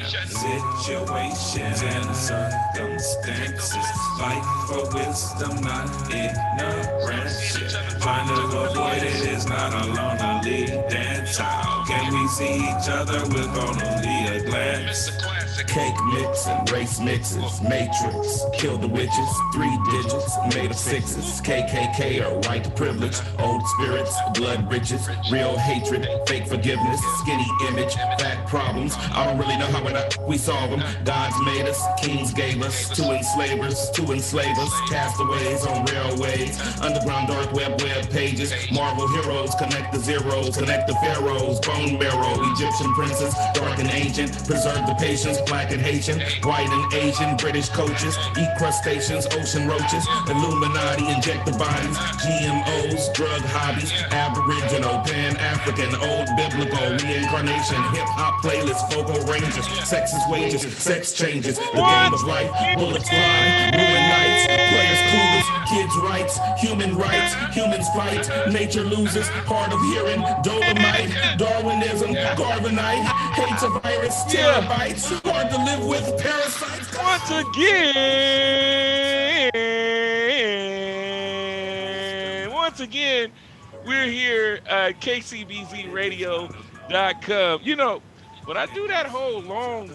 Situations and circumstances, fight for wisdom, not ignorance. Trying to avoid it is not a lonely dance. How can we see each other with only a glance? Cake mixing, race mixes, matrix, kill the witches, 3 digits, made of 6s, KKK or white privilege, old spirits, blood riches, real hatred, fake forgiveness, skinny image, fat problems. I don't really know how we solve them. Gods made us, kings gave us, 2 enslavers, 2 enslavers, castaways on railways, underground dark web pages, Marvel heroes, connect the zeros, connect the pharaohs, bone marrow, Egyptian princes, dark and ancient, preserve the patience, black and Haitian, white and Asian, British coaches, eat crustaceans, ocean roaches, Illuminati, inject the bodies, GMOs, drug hobbies, Aboriginal, Pan-African, old biblical, reincarnation, hip-hop playlists, vocal ranges, sexist wages, sex changes, the game of life, bullets fly, ruin nights, players clueless, kids' rights, humans fight, nature loses, hard of hearing, dolomite, Darwinism, carbonite, hates a virus, terabytes, hard to live with, parasites. Once again, we're here at kcbzradio.com. You know, when I do that whole long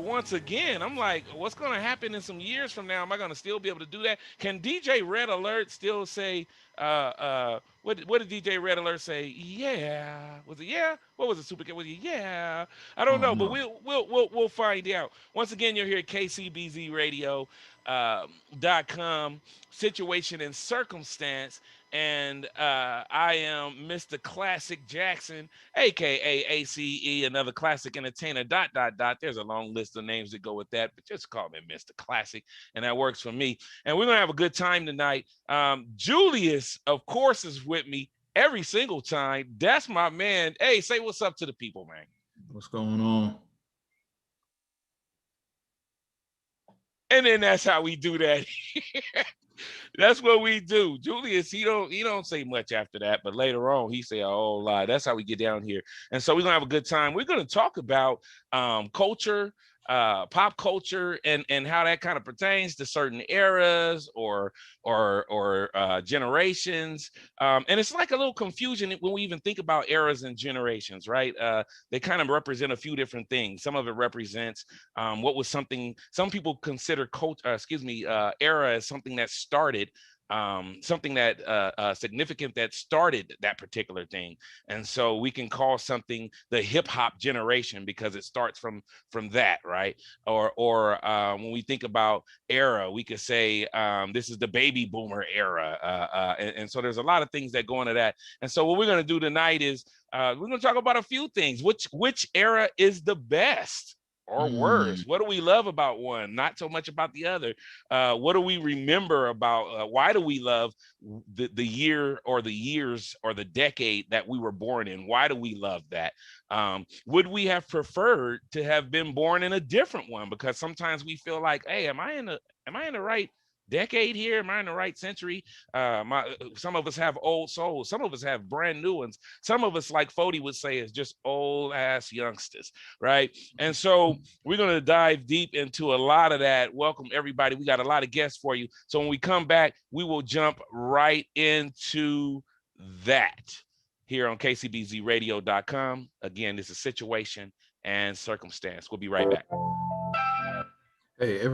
once again, I'm like, what's going to happen in some years from now? Am I going to still be able to do that? Can DJ Red Alert still say, what did DJ Red Alert say? Yeah. Was it yeah? What was it, Super Cat? Was it yeah? I don't know, but we'll find out. Once again, you're here at kcbzradio.com, Situation and Circumstance. And I am Mr. Classic Jackson, aka ACE, another classic entertainer. ... There's a long list of names that go with that, but just call me Mr. Classic, and that works for me. And we're gonna have a good time tonight. Julius, of course, is with me every single time. That's my man. Hey, say what's up to the people, man. What's going on? And then that's how we do that. That's what we do. Julius, he don't say much after that, but later on he say a whole lot. That's how we get down here. And so we're gonna have a good time. We're gonna talk about culture, pop culture, and how that kind of pertains to certain eras or generations. And it's like a little confusion when we even think about eras and generations, right? They kind of represent a few different things. Some of it represents what was something some people consider era as something that started something that significant that started that particular thing. And so we can call something the hip hop generation because it starts from that, right? Or when we think about era, we could say this is the baby boomer era. And so there's a lot of things that go into that. And so what we're going to do tonight is we're going to talk about a few things. Which era is the best? Or worse? What do we love about one, not so much about the other? What do we remember about? Why do we love the year or the years or the decade that we were born in? Why do we love that? Would we have preferred to have been born in a different one? Because sometimes we feel like, hey, am I in the right decade here? Am I in the right century? Some of us have old souls. Some of us have brand new ones. Some of us, like Fody would say, is just old ass youngsters, right? And so we're going to dive deep into a lot of that. Welcome, everybody. We got a lot of guests for you. So when we come back, we will jump right into that here on kcbzradio.com. Again, this is Situation and Circumstance. We'll be right back. Hey,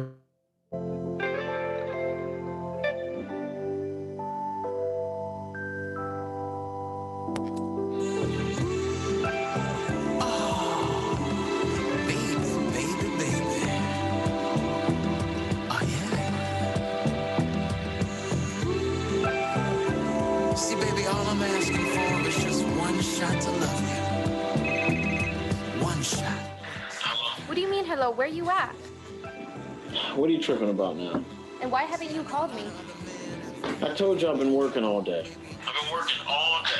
shot to love you. One shot. What do you mean, hello? Where you at? What are you tripping about now? And why haven't you called me? I told you I've been working all day. I've been working all day.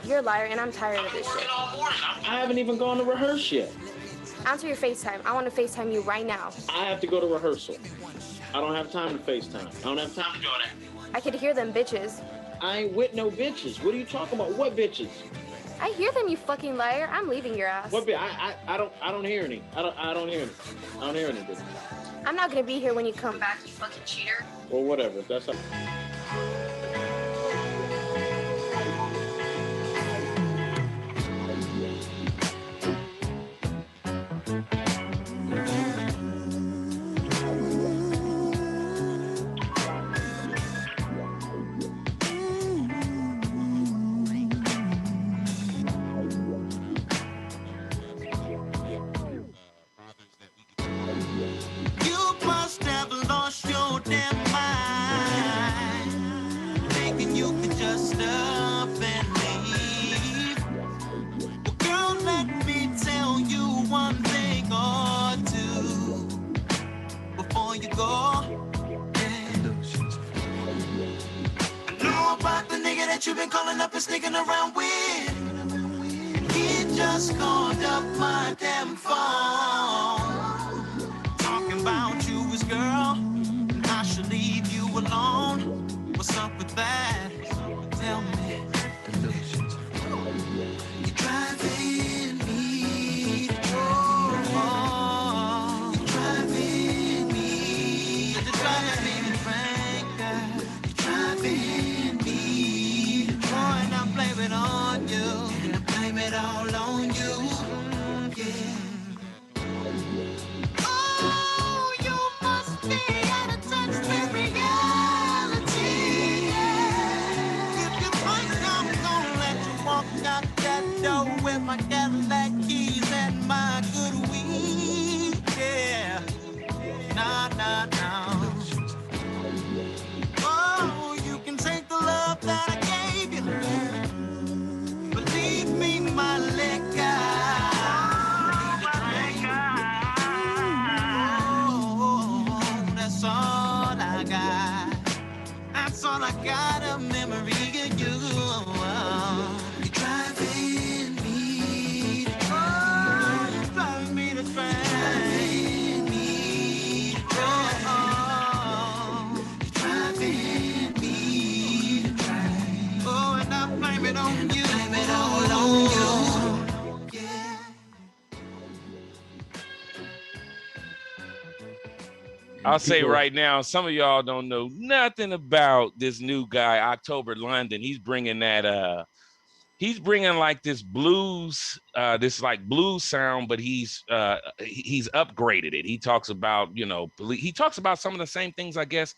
You're a liar, and I'm tired of this shit. I haven't even gone to rehearse yet. Answer your FaceTime. I want to FaceTime you right now. I have to go to rehearsal. I don't have time to FaceTime. I don't have time to do that. I could hear them bitches. I ain't with no bitches. What are you talking about? What bitches? I hear them, you fucking liar. I'm leaving your ass. What? I don't hear any. I don't hear any. I don't hear anything. I'm not gonna be here when you come back, you fucking cheater. Or whatever. That's. You must have lost your damn mind, thinking you could just up and leave. Well, girl, let me tell you one thing or two before you go. I know about the nigga that you've been calling up and sneaking around with. He just called up my damn phone, talking about you, his girl, and I should leave you alone. What's up with that? Tell me. You're driving me to You're driving me. You're just driving me to Frank. You're driving me to Boy, and I blame it on you. And I blame it all on you. Yeah. Oh, you must be out of touch with reality. If you think I'm gonna let you walk out that door with my Cadillac keys and my good weed, yeah. Nah. Oh, you can take the love that I gave you, but leave me my liquor. That's all I got. That's all I got, a memory of you. You're driving me to you're driving me to driving me to you're driving me to oh, and I blame it on you. Blame it all on you. Yeah. I'll say People- right now, some of y'all don't know nothing about this new guy, October London. He's bringing that he's bringing like this blues this like blues sound, but he's upgraded it. He talks about, he talks about some of the same things I guess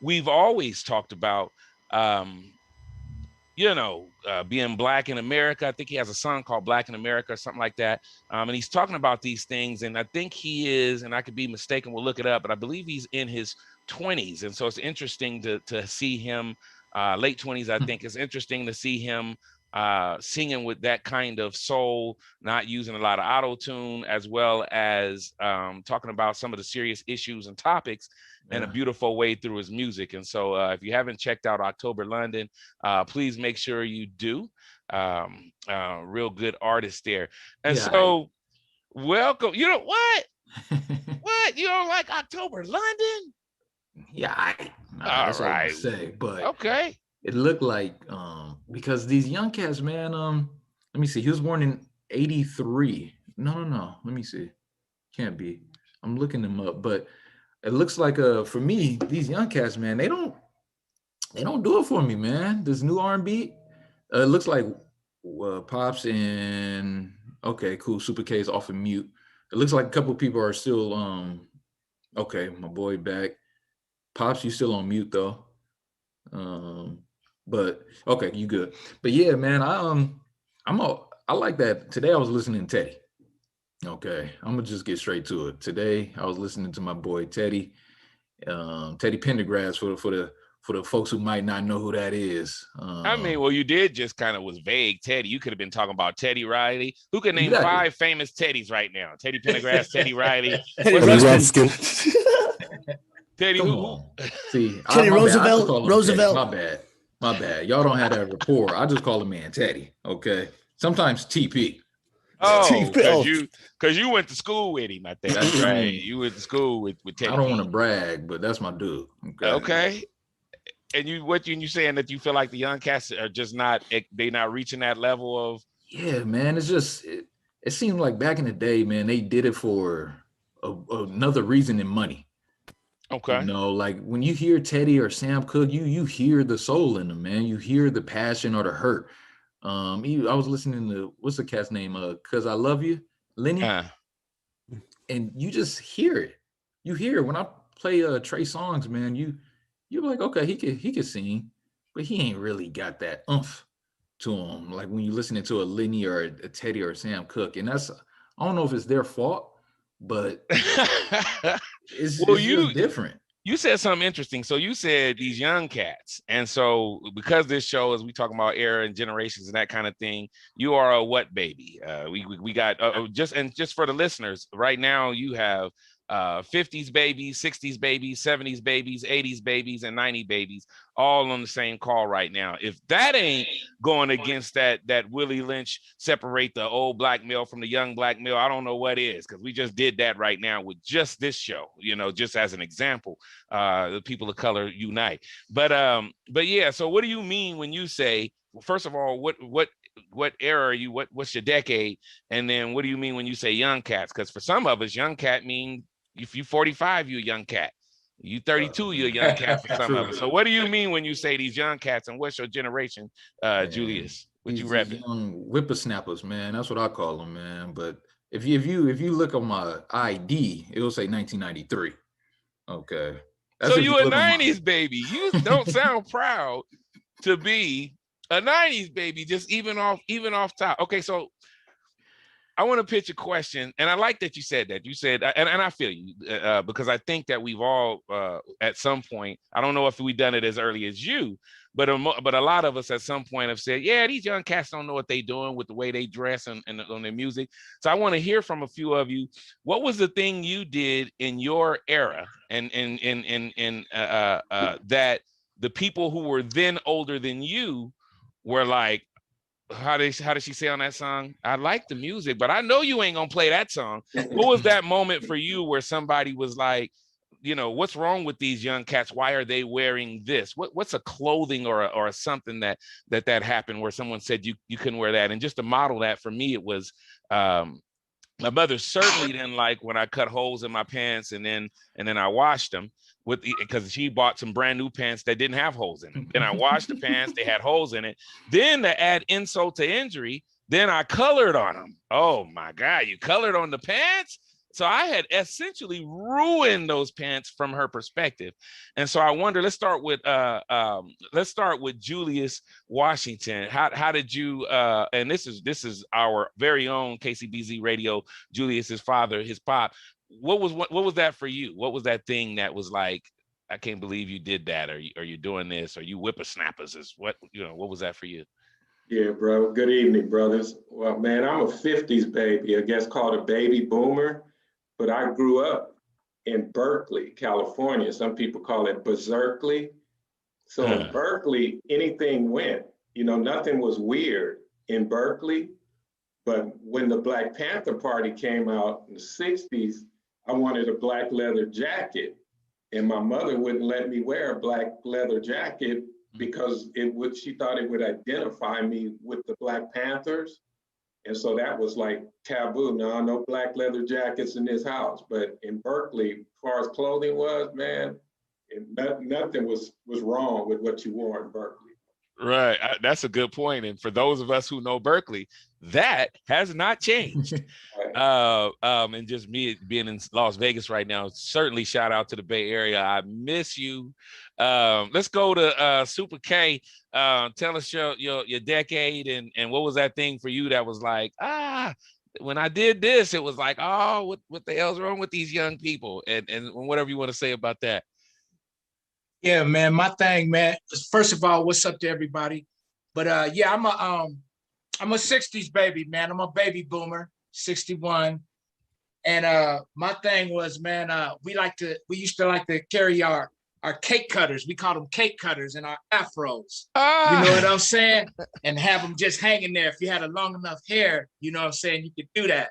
we've always talked about. Being Black in America. I think he has a song called Black in America or something like that. And he's talking about these things. And I think he is, and I could be mistaken, we'll look it up, but I believe he's in his 20s. And so it's interesting to see him, late 20s, I think. It's interesting to see him singing with that kind of soul, not using a lot of auto-tune, as well as talking about some of the serious issues and topics in a beautiful way through his music. And so if you haven't checked out October London, please make sure you do. Real good artist there. And so welcome. You know what? What? You don't like October London? Yeah, that's all I say. But okay. It looked like because these young cats, man, let me see. He was born in 83. No. Let me see. Can't be. I'm looking them up, but it looks like for me, these young cats, man, they don't do it for me, man. This new R&B, it looks like Pops and okay, cool. Super K is off of mute. It looks like a couple of people are still okay, my boy back. Pops, you still on mute though. But okay, you good. But yeah, man, I like that. Today I was listening to Teddy. Okay, I'm gonna just get straight to it. Today I was listening to my boy Teddy, Teddy Pendergrass for the folks who might not know who that is. I mean, well, you did just kind of was vague. Teddy, you could have been talking about Teddy Riley. Who can name 5 famous Teddies right now? Teddy Pendergrass, Teddy Riley, Teddy Ruxpin. Teddy. Come on. See, Teddy Roosevelt. Teddy. My bad. Y'all don't have that rapport. I just call the man Teddy. Okay. Sometimes TP. Oh, because you went to school with him, I think. That's right. You went to school with Teddy. I don't want to brag, but that's my dude. Okay. And you saying that you feel like the young cats are just not reaching that level of Yeah, man. It's just it seemed like back in the day, man, they did it for another reason than money. You Okay. know, like when you hear Teddy or Sam Cooke, you hear the soul in them, man. You hear the passion or the hurt. I was listening to what's the cat's name? Cause I Love You, Lenny, Uh, and you just hear it. You hear it. When I play Trey songs, man, you're like, okay, he could sing, but he ain't really got that oomph to him. Like when you're listening to a Lenny or a Teddy or a Sam Cooke, and that's I don't know if it's their fault, but well, it's just different. you said something interesting. So you said these young cats, and so because this show is we talking about era and generations and that kind of thing, you are a what baby? We got just for the listeners right now, you have 50s babies, 60s babies, 70s babies, 80s babies, and 90 babies all on the same call right now. If that ain't going against that Willie Lynch separate the old black male from the young black male, I don't know what is, because we just did that right now with just this show, just as an example. The people of color unite. But yeah, so what do you mean when you say, well, first of all, what era are you? What's your decade? And then what do you mean when you say young cats? Because for some of us, young cat mean if you 45, you a young cat. You 32, you're a young cat for some of us. So what do you mean when you say these young cats, and what's your generation, Julius? What you these repping? young whippersnappers, man. That's what I call them, man. But if you look on my ID, it will say 1993. Okay. So you a 90s baby. You don't sound proud to be a 90s baby, just even off top. Okay, so I want to pitch a question, and I like that you said that. You said, and I feel you, because I think that we've all, at some point, I don't know if we've done it as early as you, but a lot of us at some point have said, yeah, these young cats don't know what they're doing with the way they dress and on their music. So I want to hear from a few of you. What was the thing you did in your era, and that the people who were then older than you were like, how did she say on that song? I like the music, but I know you ain't gonna play that song. What was that moment for you where somebody was like, what's wrong with these young cats? Why are they wearing this? What's a clothing or something that happened where someone said you couldn't wear that? And just to model that for me, it was my mother certainly didn't like when I cut holes in my pants and then I washed them because she bought some brand new pants that didn't have holes in them. Then I washed the pants, they had holes in it. Then to add insult to injury, then I colored on them. Oh my God, you colored on the pants? So I had essentially ruined those pants from her perspective. And so I wonder, let's start with Julius Washington. How did you and this is our very own KCBZ Radio, Julius's father, his pop. What was that for you? What was that thing that was like, I can't believe you did that, or you're doing this, or you whippersnappers is what was that for you? Yeah, bro. Good evening, brothers. Well, man, I'm a 50s baby, I guess called a baby boomer, but I grew up in Berkeley, California. Some people call it Berkeley. So in Berkeley, anything went. Nothing was weird in Berkeley. But when the Black Panther Party came out in the 60s, I wanted a black leather jacket. And my mother wouldn't let me wear a black leather jacket because she thought it would identify me with the Black Panthers. And so that was like taboo. No black leather jackets in this house. But in Berkeley, as far as clothing was, man, nothing was wrong with what you wore in Berkeley. Right. That's a good point. And for those of us who know Berkeley, that has not changed. And just me being in Las Vegas right now, certainly shout out to the Bay Area. I miss you. Let's go to Super K. Tell us your decade and what was that thing for you that was like, when I did this, it was like, oh, what the hell's wrong with these young people? And whatever you want to say about that. Yeah, man, my thing, man. First of all, what's up to everybody? But yeah, I'm a 60s baby, man. I'm a baby boomer, 61. And my thing was, man, we used to like to carry our cake cutters. We call them cake cutters and our afros. You know what I'm saying? And have them just hanging there. If you had a long enough hair, you know what I'm saying, you could do that.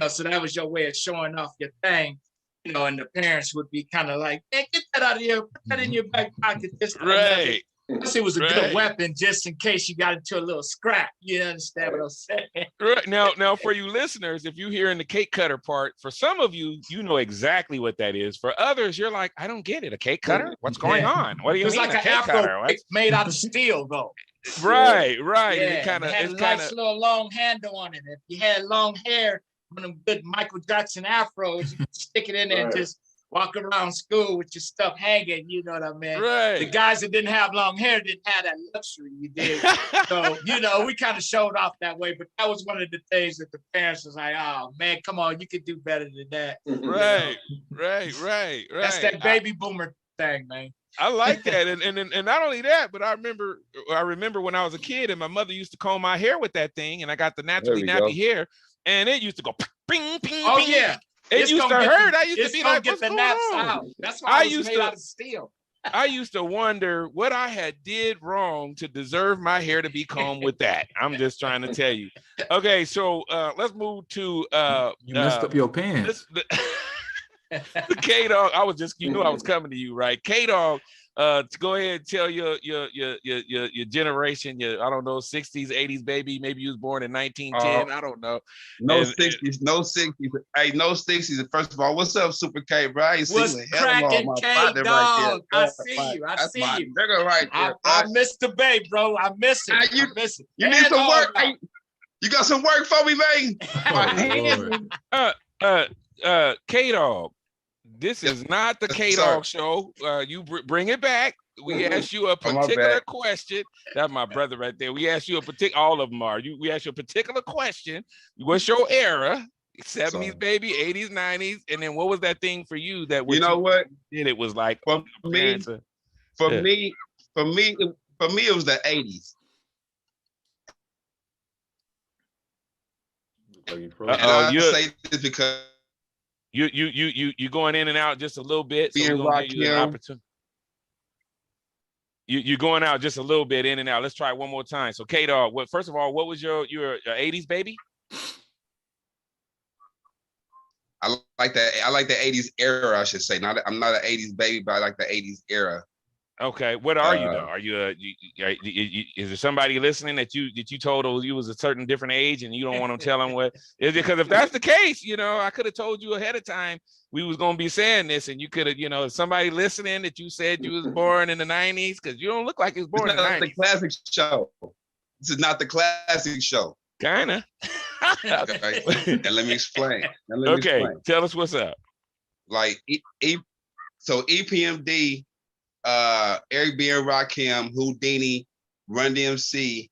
So that was your way of showing off your thing. And the parents would be kind of like, hey, get that out of here, put that in your back pocket. Right. Plus, it was a good weapon just in case you got into a little scrap. You understand what I'm saying? Right. Now, for you listeners, if you hear in the cake cutter part, for some of you, you know exactly what that is. For others, you're like, I don't get it. A cake cutter? What's going on? What do you mean? It's like an afro made out of steel, though. Right. Yeah, And it had a nice little long handle on it. If you had long hair, one of them good Michael Jackson afros, you could stick it in there and just walk around school with your stuff hanging, you know what I mean? Right. The guys that didn't have long hair didn't have that luxury, you did. So, we kind of showed off that way, but that was one of the things that the parents was like, oh man, come on, you could do better than that. Right. That's that baby boomer thing, man. I like that. And not only that, but I remember when I was a kid and my mother used to comb my hair with that thing and I got the naturally nappy hair and it used to go ping, ping, oh, ping. Yeah. It used to hurt. I used to be like, get what's the going naps on? out. That's why it was made out of steel. I used to wonder what I had did wrong to deserve my hair to be combed with that. I'm just trying to tell you. Okay, so let's move to you messed up your pants. K-Dog, I was just, I was coming to you, right? K-Dog, to go ahead and tell your generation, I don't know, 60s, 80s baby. Maybe you was born in 1910. I don't know. No 60s, no 60s. Hey, no 60s. First of all, what's up, Super K, bro? I ain't seen what's a hell of my partner right there. I see my you. Nigga right there. I miss the babe, bro. I miss it. You You need some work. Hey, you got some work for me, man? K-Dog. This is not the K-Dog show. You bring it back. We asked you a particular question. That's my brother right there. We asked you all of them are. We asked you a particular question. What's your era? 70s, baby, 80s, 90s. And then what was that thing for you that what did it was like for me, it was the 80s. I say this because you going in and out just a little bit. So you're going out just a little bit in and out. Let's try it one more time. So K-Dog, first of all, what was your 80s baby? I like that. I like the 80s era, I should say. I'm not an 80s baby, but I like the 80s era. Okay, what are you though? Are you is there somebody listening that you told you was a certain different age and you don't want to tell them what is it? Because if that's the case, I could have told you ahead of time we was gonna be saying this, and you could have, if somebody listening that you said you was born in the 90s, because you don't look like you was born in the 90s. The classic show. This is not the classic show. Kinda. Okay. And let me explain. Tell us what's up. Like EPMD. Eric B. and Rakim, Houdini, Run DMC,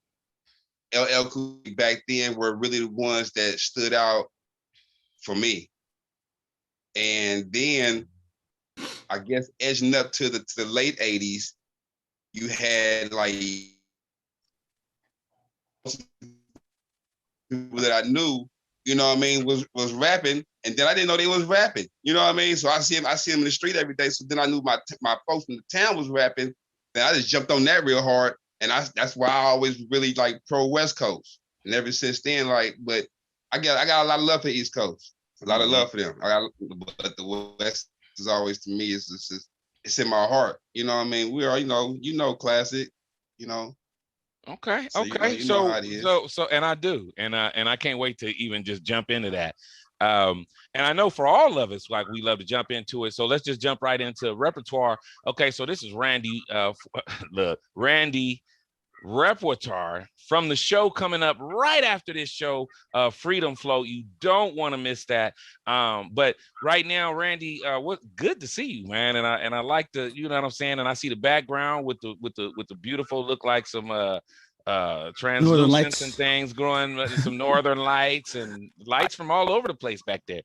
LL Cool back then were really the ones that stood out for me. And then I guess edging up to the late 80s, you had like people that I knew, was rapping. And then I didn't know they was rapping, you know what I mean? So I see him in the street every day. So then I knew my folks from the town was rapping. Then I just jumped on that real hard. And that's why I always really like pro West Coast. And ever since then, but I got a lot of love for East Coast. A lot of love for them. But the West is always, to me, it's in my heart. You know what I mean? We are, classic, Okay. So, okay. So and I do, and I can't wait to even just jump into that. And I know for all of us, like, we love to jump into it. So let's just jump right into repertoire. Okay. So this is Randy, the Randy repertoire from the show coming up right after this show, Freedom Flow. You don't want to miss that. But right now, Randy, good to see you, man. And I like the, you know what I'm saying? And I see the background with the beautiful, look like some translucence and things growing, some northern lights and lights from all over the place back there.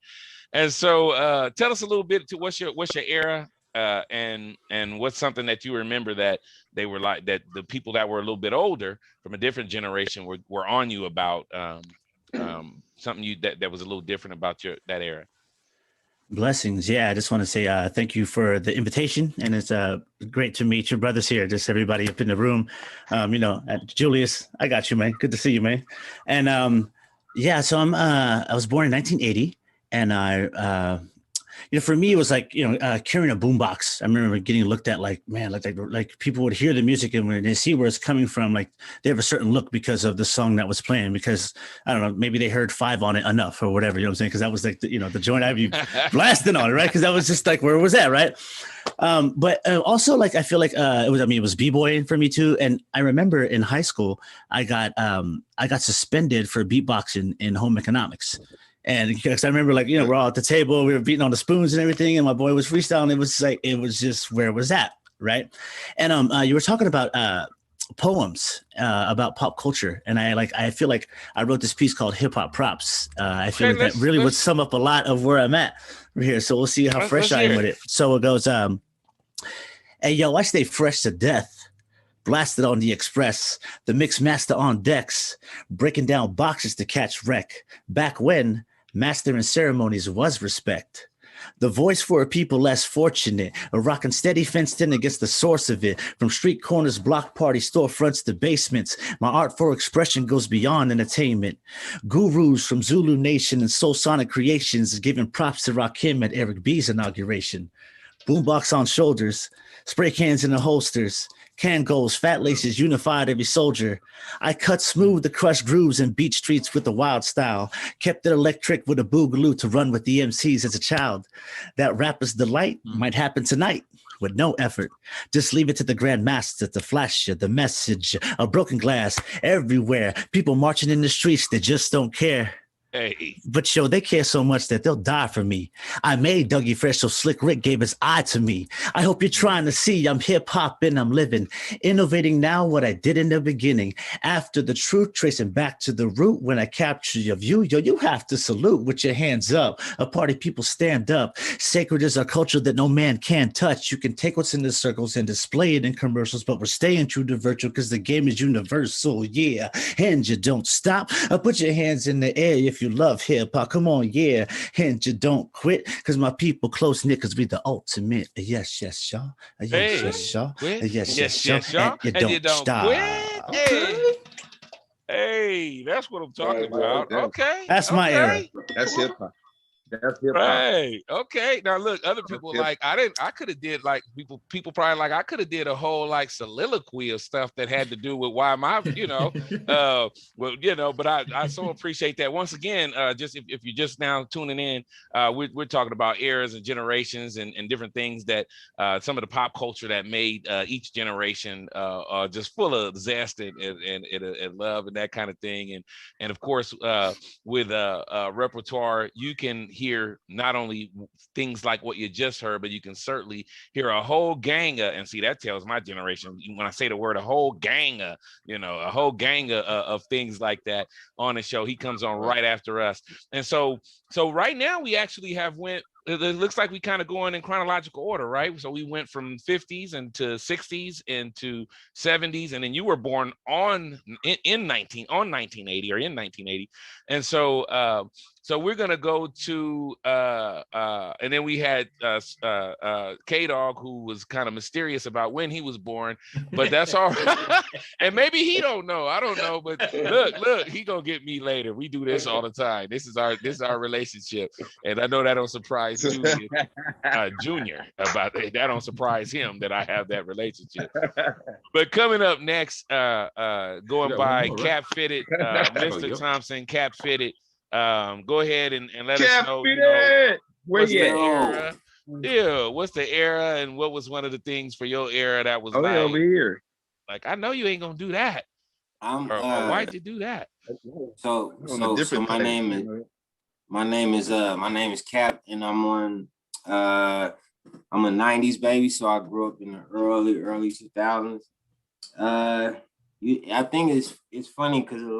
And so tell us a little bit to what's your era, and what's something that you remember that they were like, that the people that were a little bit older from a different generation were on you about, something that was a little different about that era. Blessings. Yeah, I just want to say thank you for the invitation, and it's great to meet your brothers here. Just everybody up in the room. Julius, I got you, man. Good to see you, man. And so I was born in 1980, and for me, it was like, carrying a boombox. I remember getting looked at like, man, like people would hear the music and when they see where it's coming from, like they have a certain look because of the song that was playing, because I don't know, maybe they heard 5 on it enough or whatever, you know what I'm saying? Because that was like, the joint I'd be blasting on it, right? Because that was just like where it was at, right? But also, like, I feel like it was b-boying for me too. And I remember in high school, I got suspended for beatboxing in home economics. And because I remember, like, we're all at the table, we were beating on the spoons and everything, and my boy was freestyling. It was just where it was at, right? And you were talking about poems about pop culture, and I feel like I wrote this piece called Hip Hop Props. I feel like that really would sum up a lot of where I'm at here. So we'll see how fresh I am with it. So it goes, hey, yo, I stay fresh to death. Blasted on the express, the mix master on decks, breaking down boxes to catch wreck. Back when mastering ceremonies was respect. The voice for a people less fortunate, a rockin' steady fenced in against the source of it. From street corners, block party, storefronts to basements, my art for expression goes beyond entertainment. Gurus from Zulu Nation and Soul Sonic Creations giving props to Rakim at Eric B's inauguration. Boombox on shoulders, spray cans in the holsters, can goals, fat laces, unified every soldier. I cut smooth the crushed grooves and beat streets with a wild style. Kept it electric with a boogaloo to run with the MCs as a child. That rapper's delight might happen tonight with no effort. Just leave it to the Grand Master to flash you the message. A broken glass everywhere. People marching in the streets, they just don't care. Hey. But yo, they care so much that they'll die for me. I made Dougie Fresh so Slick Rick gave his eye to me. I hope you're trying to see I'm hip hop and I'm living, innovating now what I did in the beginning. After the truth, tracing back to the root. When I capture your view, yo, you have to salute with your hands up. A party people stand up. Sacred is our culture that no man can touch. You can take what's in the circles and display it in commercials, but we're staying true to virtual because the game is universal. Yeah, and you don't stop. Put your hands in the air if you love hip hop. Come on, yeah, and you don't quit because my people close knit because we the ultimate. Yes, yes, y'all. Yes, yes, y'all. Yes, yes, y'all. And you don't stop. Quit. Hey, that's what I'm talking about. Okay, that's my era. That's hip hop. That's hip hop. Hey, okay. Now look, other people like I could have did like people probably like I could have did a whole like soliloquy of stuff that had to do with why my, but I so appreciate that. Once again, just if you're just now tuning in, we're talking about eras and generations and different things that some of the pop culture that made each generation just full of zest and love and that kind of thing. And of course, with repertoire, you can hear not only things like what you just heard, but you can certainly hear a whole gang of, and see, that tells my generation when I say the word a whole gang of, of things like that on the show. He comes on right after us. And so right now we actually have it looks like we kind of going in chronological order, right? So we went from 50s into 60s into 70s, and then you were born in 1980. And so we're gonna go to and then we had K-Dog, who was kind of mysterious about when he was born, but that's all right. And maybe he don't know. I don't know, but look, he gonna get me later. We do this all the time. This is our relationship, and I know that don't surprise Junior about that. That don't surprise him that I have that relationship. But coming up next, going by Cap Fitted, Mr. Thompson, Cap Fitted. Go ahead and let us know, what's the era. Yeah, what's the era and what was one of the things for your era that was like over here? Like, I know you ain't gonna do that. Or why'd you do that? So my name is Cap, and I'm a 90s baby, so I grew up in the early 2000s. I think it's funny because a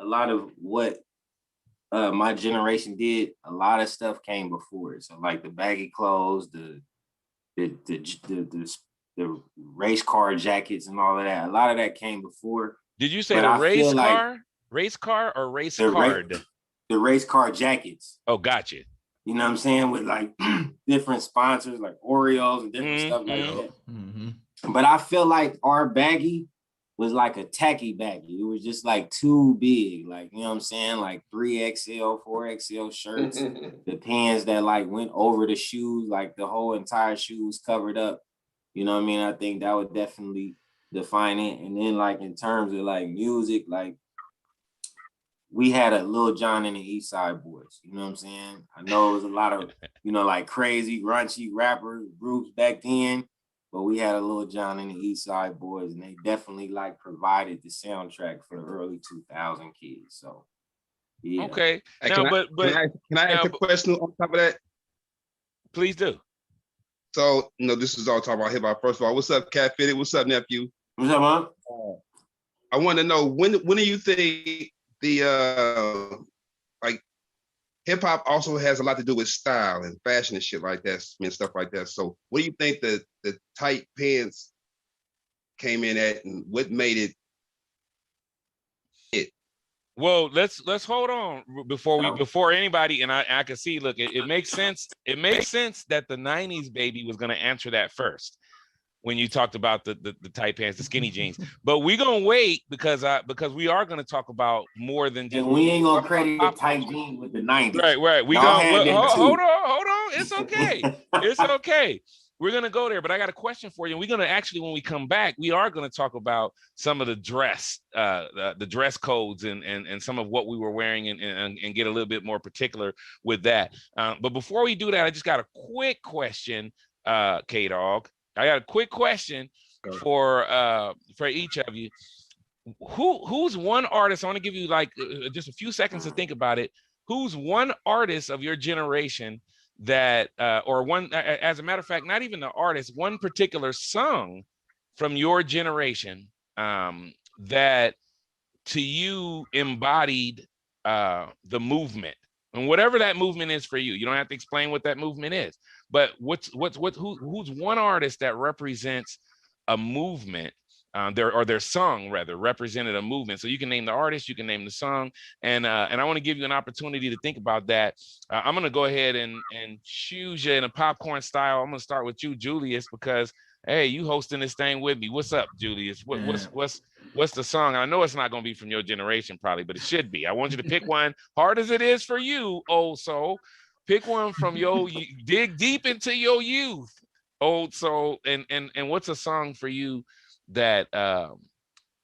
lot of what my generation did, a lot of stuff came before it. So like the baggy clothes, the race car jackets and all of that. A lot of that came before. Did you say the race car? Race car or race card? The race car jackets. Oh, gotcha. You know what I'm saying? With like different sponsors like Oreos and different stuff like that. Mm-hmm. But I feel like our baggy was like a tacky baggy. It was just like too big, like, you know what I'm saying? Like 3XL, 4XL shirts, the pants that like went over the shoes, like the whole entire shoe was covered up. You know what I mean? I think that would definitely define it. And then like in terms of like music, like we had a Lil Jon and the East Side Boys. You know what I'm saying? I know it was a lot of, you know, like crazy, raunchy rapper groups back then, but we had a Lil Jon and the East Side Boys, and they definitely like provided the soundtrack for the early 2000 kids. So, yeah. Okay. Hey, Now, can I ask a question on top of that? Please do. So, you know, this is all talking about hip hop. First of all, what's up, Cat Fitted? What's up, nephew? What's up, man? I want to know when do you think the like hip hop also has a lot to do with style and fashion and shit like that and stuff like that. So, what do you think the tight pants came in at, and what made it? Well, let's hold on before anybody, and I can see. Look, it makes sense. It makes sense that the '90s baby was going to answer that first when you talked about the tight pants, the skinny jeans. But we're gonna wait because we are going to talk about more than just. And we ain't gonna credit the tight jeans with the '90s. Right. We gonna hold on. It's okay. It's okay. We're going to go there, but I got a question for you. And we're going to actually, when we come back, we are going to talk about some of the dress, the dress codes and some of what we were wearing and get a little bit more particular with that. But before we do that, I just got a quick question, K-Dog. I got a quick question for each of you. Who's one artist? I want to give you like just a few seconds to think about it. Who's one artist of your generation that or one, as a matter of fact, not even the artist, one particular song from your generation that to you embodied the movement, and whatever that movement is for you. You don't have to explain what that movement is, but who's one artist that represents a movement, their song rather represented a movement. So you can name the artist, you can name the song, and I want to give you an opportunity to think about that. I'm going to go ahead and choose you in a popcorn style. I'm going to start with you, Julius, because hey, you hosting this thing with me. What's up, Julius? What's the song? I know it's not going to be from your generation probably, but it should be. I want you to pick one, hard as it is for you, old soul. Pick one from your dig deep into your youth, old soul, and what's a song for you that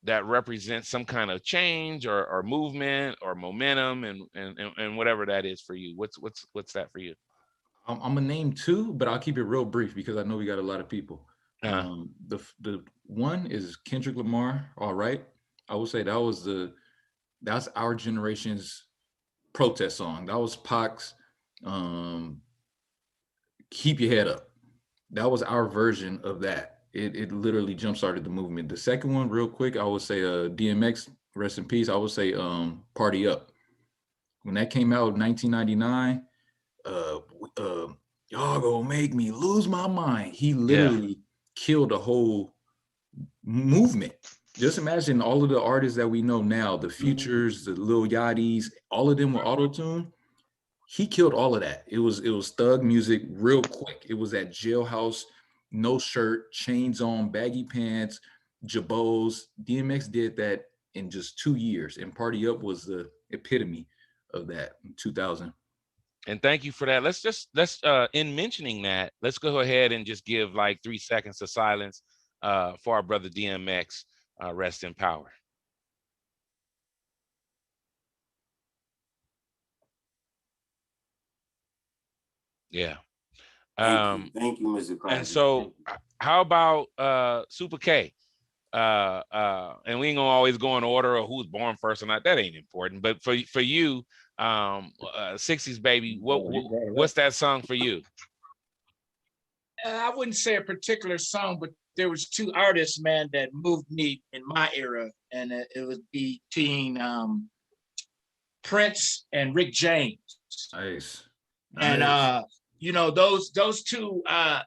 that represents some kind of change or movement or momentum and whatever that is for you. What's that for you? I'm gonna name two, but I'll keep it real brief because I know we got a lot of people. The one is Kendrick Lamar. All right, I would say that's our generation's protest song. That was Pac's Keep Your Head Up. That was our version of that. It literally jump-started the movement. The second one, real quick, I would say DMX, rest in peace. I would say Party Up. When that came out in 1999, y'all gonna make me lose my mind. He literally killed a whole movement. Just imagine all of the artists that we know now, the Futures, the Lil Yachty's, all of them were auto-tune. He killed all of that. It was thug music real quick. It was that jailhouse, no shirt, chains on, baggy pants, jabots. DMX did that in just 2 years, and Party Up was the epitome of that in 2000. And thank you for that. Let's in mentioning that, let's go ahead and just give like 3 seconds of silence for our brother DMX. Rest in power. Yeah. Thank you, Mr. Crosby. And so how about Super K? And we ain't gonna always go in order of who's born first or not. That ain't important. But for you, 60s baby, what's that song for you? I wouldn't say a particular song, but there was two artists, man, that moved me in my era, and it would be between Prince and Rick James. Nice. And you know, those two, I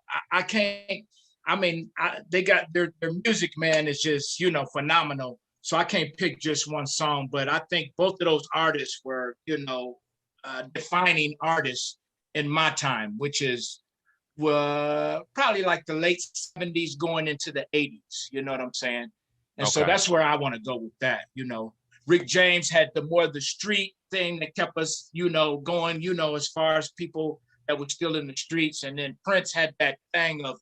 can't. I mean, they got their music, man, is just, you know, phenomenal. So I can't pick just one song, but I think both of those artists were, you know, defining artists in my time, which is probably like the late 70s going into the 80s. You know what I'm saying? And so that's where I want to go with that. You know, Rick James had the street thing that kept us, you know, going, you know, as far as people that were still in the streets. And then Prince had that thing of,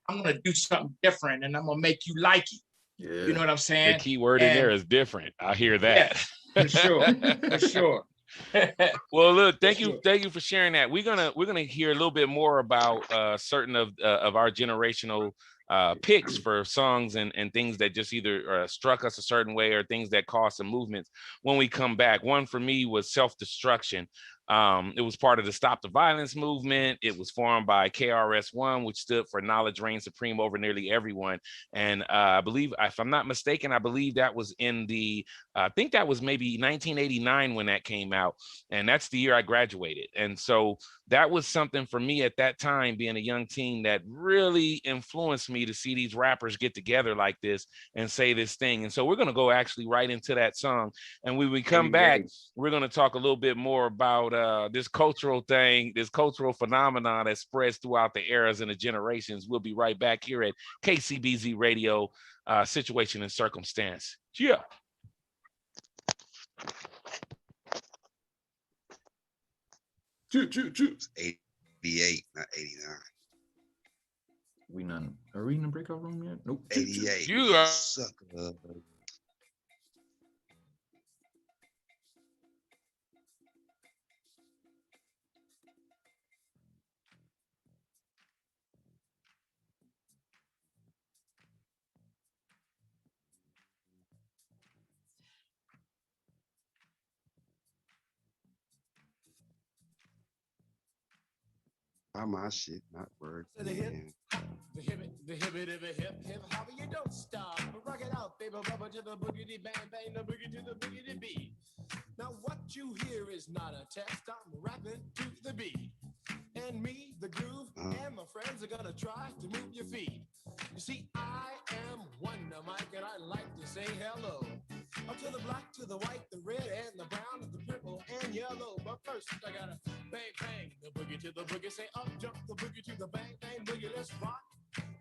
I'm going to do something different and I'm going to make you like it. Yeah. You know what I'm saying? The key word in there is different. I hear that. Yeah, for sure. For sure. Well, look, thank you for sharing that. We're gonna hear a little bit more about certain of our generational picks for songs and things that just either struck us a certain way or things that caused some movements when we come back. One for me was Self-Destruction. It was part of the Stop the Violence movement. It was formed by KRS-One, which stood for Knowledge Reigns Supreme Over Nearly Everyone. And I believe, if I'm not mistaken, I believe that was in the, I think that was maybe 1989 when that came out. And that's the year I graduated. And so that was something for me at that time, being a young teen, that really influenced me to see these rappers get together like this and say this thing. And so we're going to go actually right into that song. And when we come back, we're going to talk a little bit more about this cultural thing, this cultural phenomenon that spreads throughout the eras and the generations. We'll be right back here at KCBZ Radio, Situation and Circumstance. Yeah. Choo. 88, not 89. Are we in the breakout room yet? Nope. 88. You are sucker. My shit, not word. The hip, hopper, you don't stop. Rock it out, baby, rubber to the boogity bang bang, the boogie to the boogity beat. Now what you hear is not a test. I'm rapping to the beat, and me, the groove, and my friends are gonna try to move your feet. You see, I am Wonder Mike, and I like to say hello. Up to the black, to the white, the red, and the brown, the purple, and yellow. But first, I gotta bang, bang, the boogie to the boogie. Say up, jump the boogie to the bang, bang, boogie. Let's rock.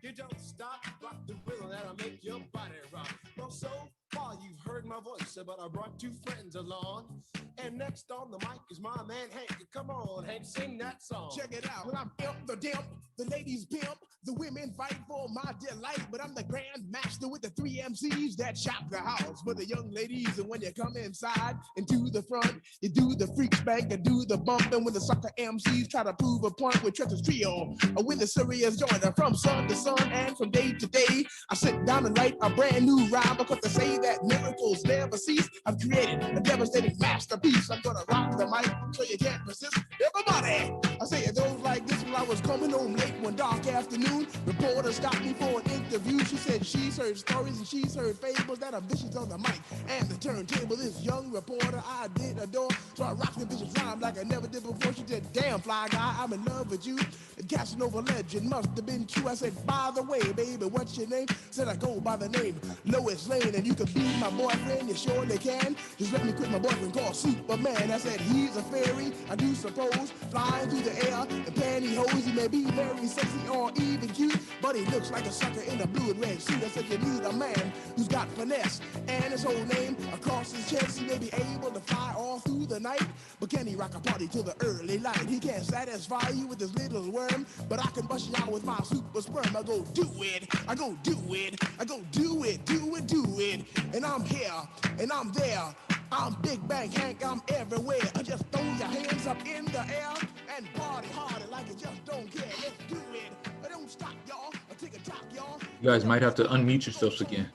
You don't stop, rock the rhythm that'll make your body rock. Well, so far you've heard my voice, but I brought two friends along. And next on the mic is my man Hank. Come on, Hank, sing that song. Check it out. When I'm imp, the dimp, the ladies pimp, the women fight for my delight. But I'm the grand master with the 3 MCs that shop the house for the young ladies. And when you come inside and to the front, you do the freak spank and do the bump. And when the sucker MCs try to prove a point with Trevor's trio, or with the serious joiner from sun to sun and from day to day, I sit down and write a brand new rhyme because they say that miracles never cease. I've created a devastating masterpiece. I'm gonna rock the mic so you can't resist. Everybody, I say it goes like this. When I was coming home late one dark afternoon, reporter stopped me for an interview. She said she's heard stories and she's heard fables that are vicious on the mic and the turntable. This young reporter I did adore, so I rocked the vicious rhyme like I never did before. She said, damn fly guy, I'm in love with you. The Casanova legend must have been true. I said, by the way, baby, what's your name? Said I go by the name Lois Lane, and you can be my boyfriend, you surely can. Just let me quit my boyfriend called Superman. I said he's a fairy, I do suppose, flying through the air in pantyhose. He may be very sexy or even cute, but he looks like a sucker in a blue and red suit. I said you need a man who's got finesse and his whole name across his chest. He may be able to fly all through the night, but can he rock a party till the early light? He can't satisfy you with his little worm, but I can bust you out with my super sperm. I go do it, I go do it, I go do it, do it, do it. And I'm here, and I'm there. I'm Big Bang Hank, I'm everywhere. I just throw your hands up in the air and party harder like you just don't care. Let's do it. I don't stop, y'all. I take a talk, y'all. You guys might have to unmute yourselves again.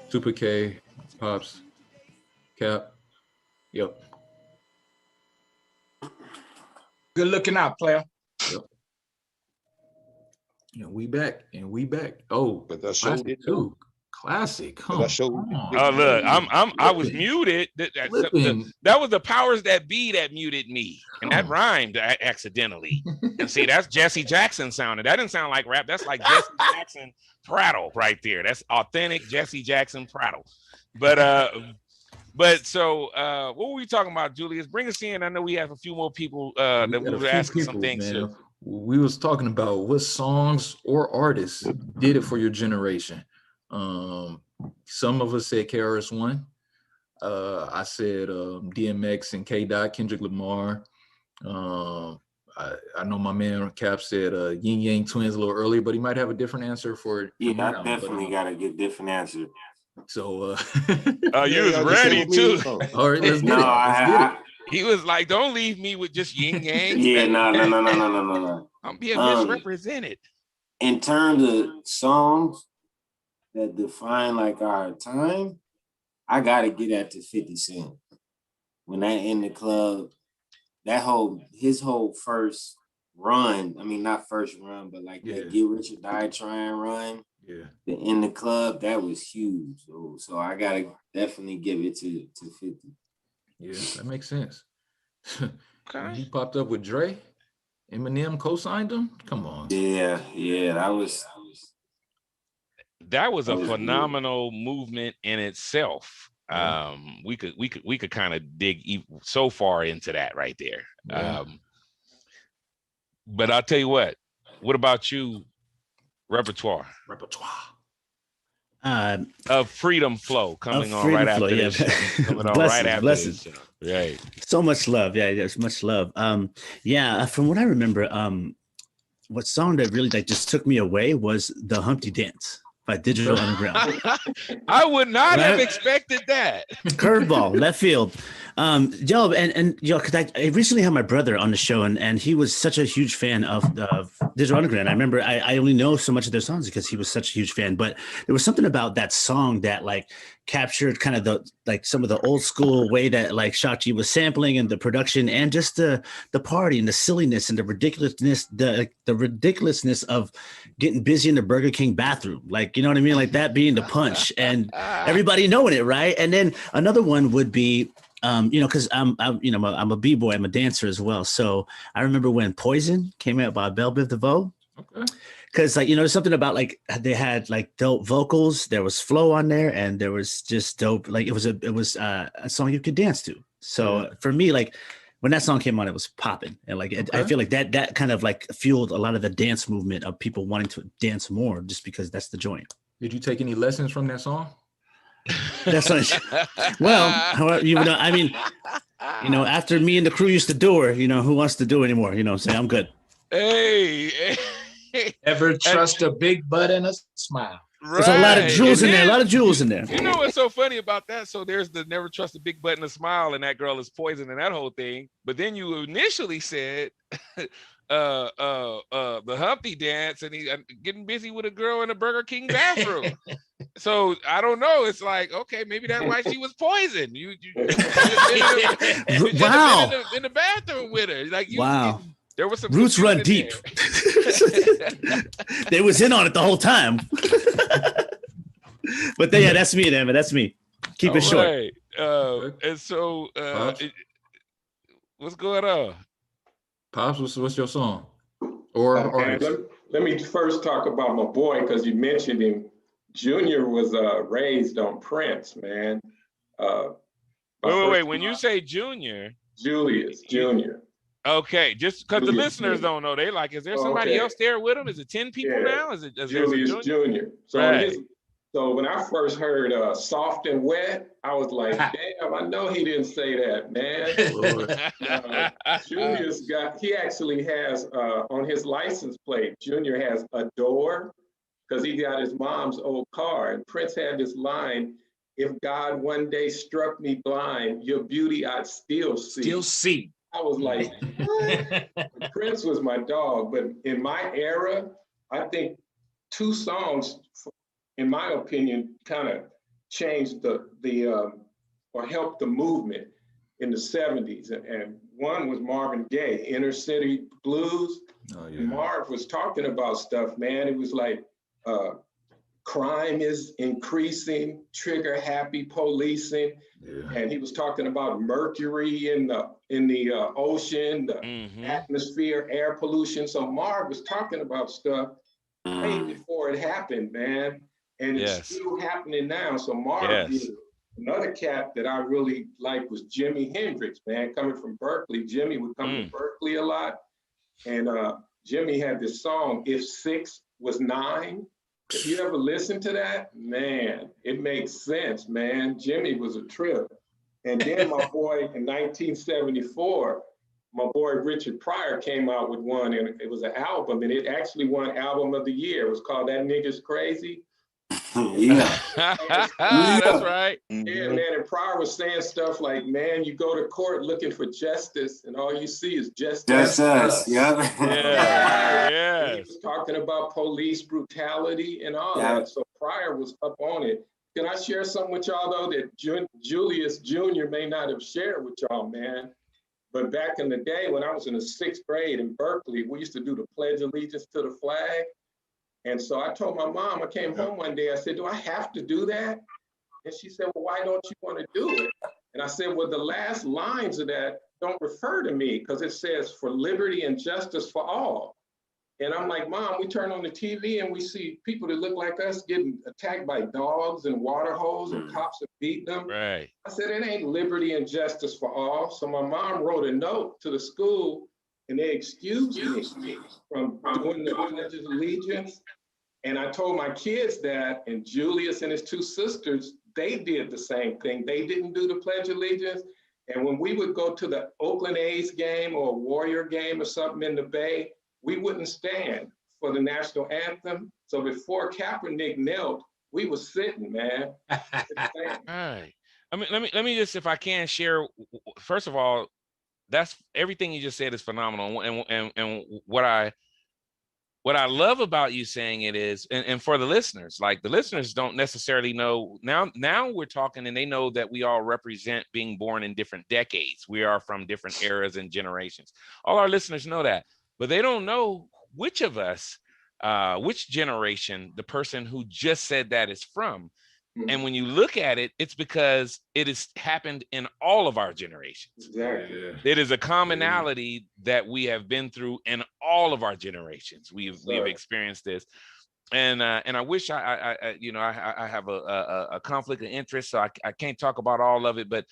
Super K, Pops, Cap. Yep. Good looking out, player. Yep. And we back, and we back. Oh, but that show did too. Classic. Come on. Oh, look, I was muted. That was the powers that be that muted me, and that rhymed accidentally. And see, that's Jesse Jackson sounding. That didn't sound like rap. That's like Jesse Jackson prattle right there. That's authentic Jesse Jackson prattle. But so what were we talking about, Julius? Bring us in. I know we have a few more people that we were asking some things to. We was talking about what songs or artists did it for your generation. Some of us said KRS-One. I said DMX and K. Dot, Kendrick Lamar. I know my man Cap said Yin Yang Twins a little earlier, but he might have a different answer for Yeah, now, I definitely got to get different answer. So you was ready too. All right, let's get it. Let's get it. He was like, "Don't leave me with just yin yang." Yeah, no. I'm being misrepresented. In terms of songs that define like our time, I gotta get at the 50 Cent. When I in the club, his whole first run, I mean not first run, but like that Get Rich or Die Trying run. Yeah. In the club, that was huge. So I gotta definitely give it to 50. Yeah, that makes sense. Okay. He popped up with Dre. Eminem co-signed him. Come on. Yeah, that was a phenomenal movement in itself. Yeah. We could kind of dig so far into that right there. Yeah. But I'll tell you what about you? Repertoire. Of Freedom Flow coming on right after this show. Coming on right after this show. Right. So much love. Yeah, there's much love. From what I remember, what song that really like just took me away was the Humpty Dance by Digital Underground. I would not have expected that. Curveball, left field. Because I recently had my brother on the show, and he was such a huge fan of Digital Underground. I remember I only know so much of their songs because he was such a huge fan, but there was something about that song that like captured kind of some of the old school way that like Shachi was sampling and the production and just the party and the silliness and the ridiculousness of getting busy in the Burger King bathroom. Like, you know what I mean? Like that being the punch and everybody knowing it, right? And then another one would be, because I'm a b-boy, I'm a dancer as well. So I remember when Poison came out by Belle Biv DeVoe. Okay. Because there's something about like they had like dope vocals, there was flow on there, and there was just dope. Like it was a song you could dance to. So for me, like when that song came on, it was popping, and like I feel like that kind of like fueled a lot of the dance movement of people wanting to dance more, just because that's the joint. Did you take any lessons from that song? That's what after me and the crew used to do her, who wants to do anymore? Say I'm good. Hey. Ever trust a big butt and a smile? Right. There's a lot of jewels in there. A lot of jewels in there. You know what's so funny about that? So there's the never trust a big butt and a smile, and that girl is Poison and that whole thing. But then you initially said the Humpty Dance, and he getting busy with a girl in a Burger King bathroom. So I don't know. It's like, okay, maybe that's why she was Poison. You wow. In the bathroom with her. Like wow. There was some roots run deep. They was in on it the whole time. But that's me, man. That's me. Keep it short. Right. And so, what's going on? Pops, what's your song? Or let me first talk about my boy, because you mentioned him. Junior was raised on Prince, man. Wait. When you say Junior, Julius Junior. Okay, just because the listeners don't know, they like, is there somebody else there with him? Is it 10 people now? Is it Julius Junior? So, right. So when I first heard "Soft and Wet," I was like, "Damn, I know he didn't say that, man." Julius he actually has on his license plate. Junior has "Adore," because he got his mom's old car, and Prince had this line: "If God one day struck me blind, your beauty I'd still see." Still see. I was like, what? Prince was my dog, but in my era, I think two songs, in my opinion, kind of changed or helped the movement in the 70s. And one was Marvin Gaye, Inner City Blues. Oh, yeah. Marv was talking about stuff, man. It was like, crime is increasing, trigger happy policing. Yeah. And he was talking about mercury in the ocean, the atmosphere, air pollution. So Marv was talking about stuff way before it happened, man. And it's still happening now. So Marv, another cat that I really liked was Jimi Hendrix, man, coming from Berkeley. Jimmy would come to Berkeley a lot. And Jimmy had this song, "If 6 was 9." If you ever listen to that, man, it makes sense, man. Jimmy was a trip. And then my boy in 1974, my boy Richard Pryor came out with one, and it was an album, and it actually won Album of the Year. It was called That Nigga's Crazy. Yeah. That's right. Yeah, man. And Pryor was saying stuff like, man, you go to court looking for justice, and all you see is just us. Yeah. Yeah. He was talking about police brutality and all that. So Pryor was up on it. Can I share something with y'all, though, that Julius Jr. may not have shared with y'all, man? But back in the day when I was in the 6th grade in Berkeley, we used to do the Pledge of Allegiance to the flag. And so I told my mom, I came home one day, I said, do I have to do that? And she said, well, why don't you want to do it? And I said, well, the last lines of that don't refer to me because it says for liberty and justice for all. And I'm like, Mom, we turn on the TV and we see people that look like us getting attacked by dogs and water holes and cops have beaten them. Right. I said, it ain't liberty and justice for all. So my mom wrote a note to the school and they excused me from doing the Pledge of Allegiance. And I told my kids that, and Julius and his 2 sisters, they did the same thing. They didn't do the Pledge of Allegiance. And when we would go to the Oakland A's game or a Warrior game or something in the Bay, we wouldn't stand for the national anthem. So before Kaepernick knelt, we were sitting, man. All right. I mean, let me just, if I can share, first of all, that's everything you just said is phenomenal. And what I love about you saying it is, and for the listeners, like the listeners don't necessarily know now we're talking and they know that we all represent being born in different decades. We are from different eras and generations. All our listeners know that, but they don't know which of us, which generation the person who just said that is from. And when you look at it, it's because it has happened in all of our generations. Exactly. It is a commonality that we have been through in all of our generations. We've experienced this, and I wish I have a conflict of interest, so I can't talk about all of it. But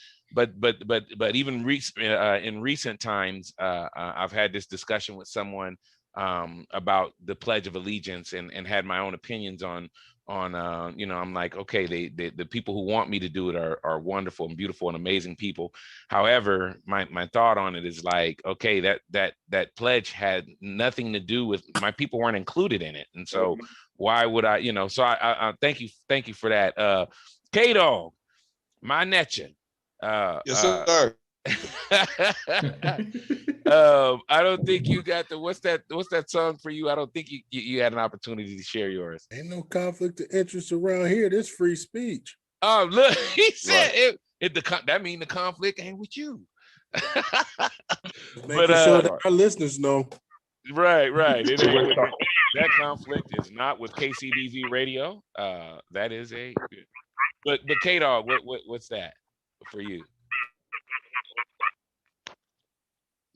even in recent times, I've had this discussion with someone about the Pledge of Allegiance and had my own opinions on I'm like, okay, the people who want me to do it are wonderful and beautiful and amazing people. However, my thought on it is like, okay, that pledge had nothing to do with, my people weren't included in it. And so why would I, so I thank you for that. K-Dog, my netcha. Yes, sir. I don't think you got the what's that song for you? I don't think you had an opportunity to share yours. Ain't no conflict of interest around here. This free speech. Oh, look, he said that mean the conflict ain't with you. Making sure that our listeners know. Right. That conflict is not with KCBZ Radio. That is but K-Dog, what's that for you?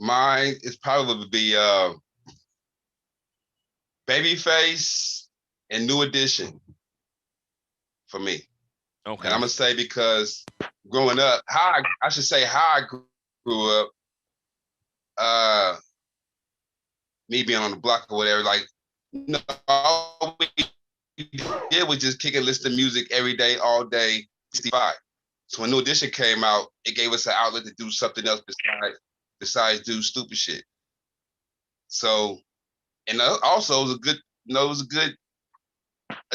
Mine is probably Babyface and New Edition for me. Okay. And I'm gonna say because growing up, how I grew up, me being on the block or whatever, like all we did was just kick and listen to music every day, all day, 65. So when New Edition came out, it gave us an outlet to do something else besides do stupid shit. So, and also it was a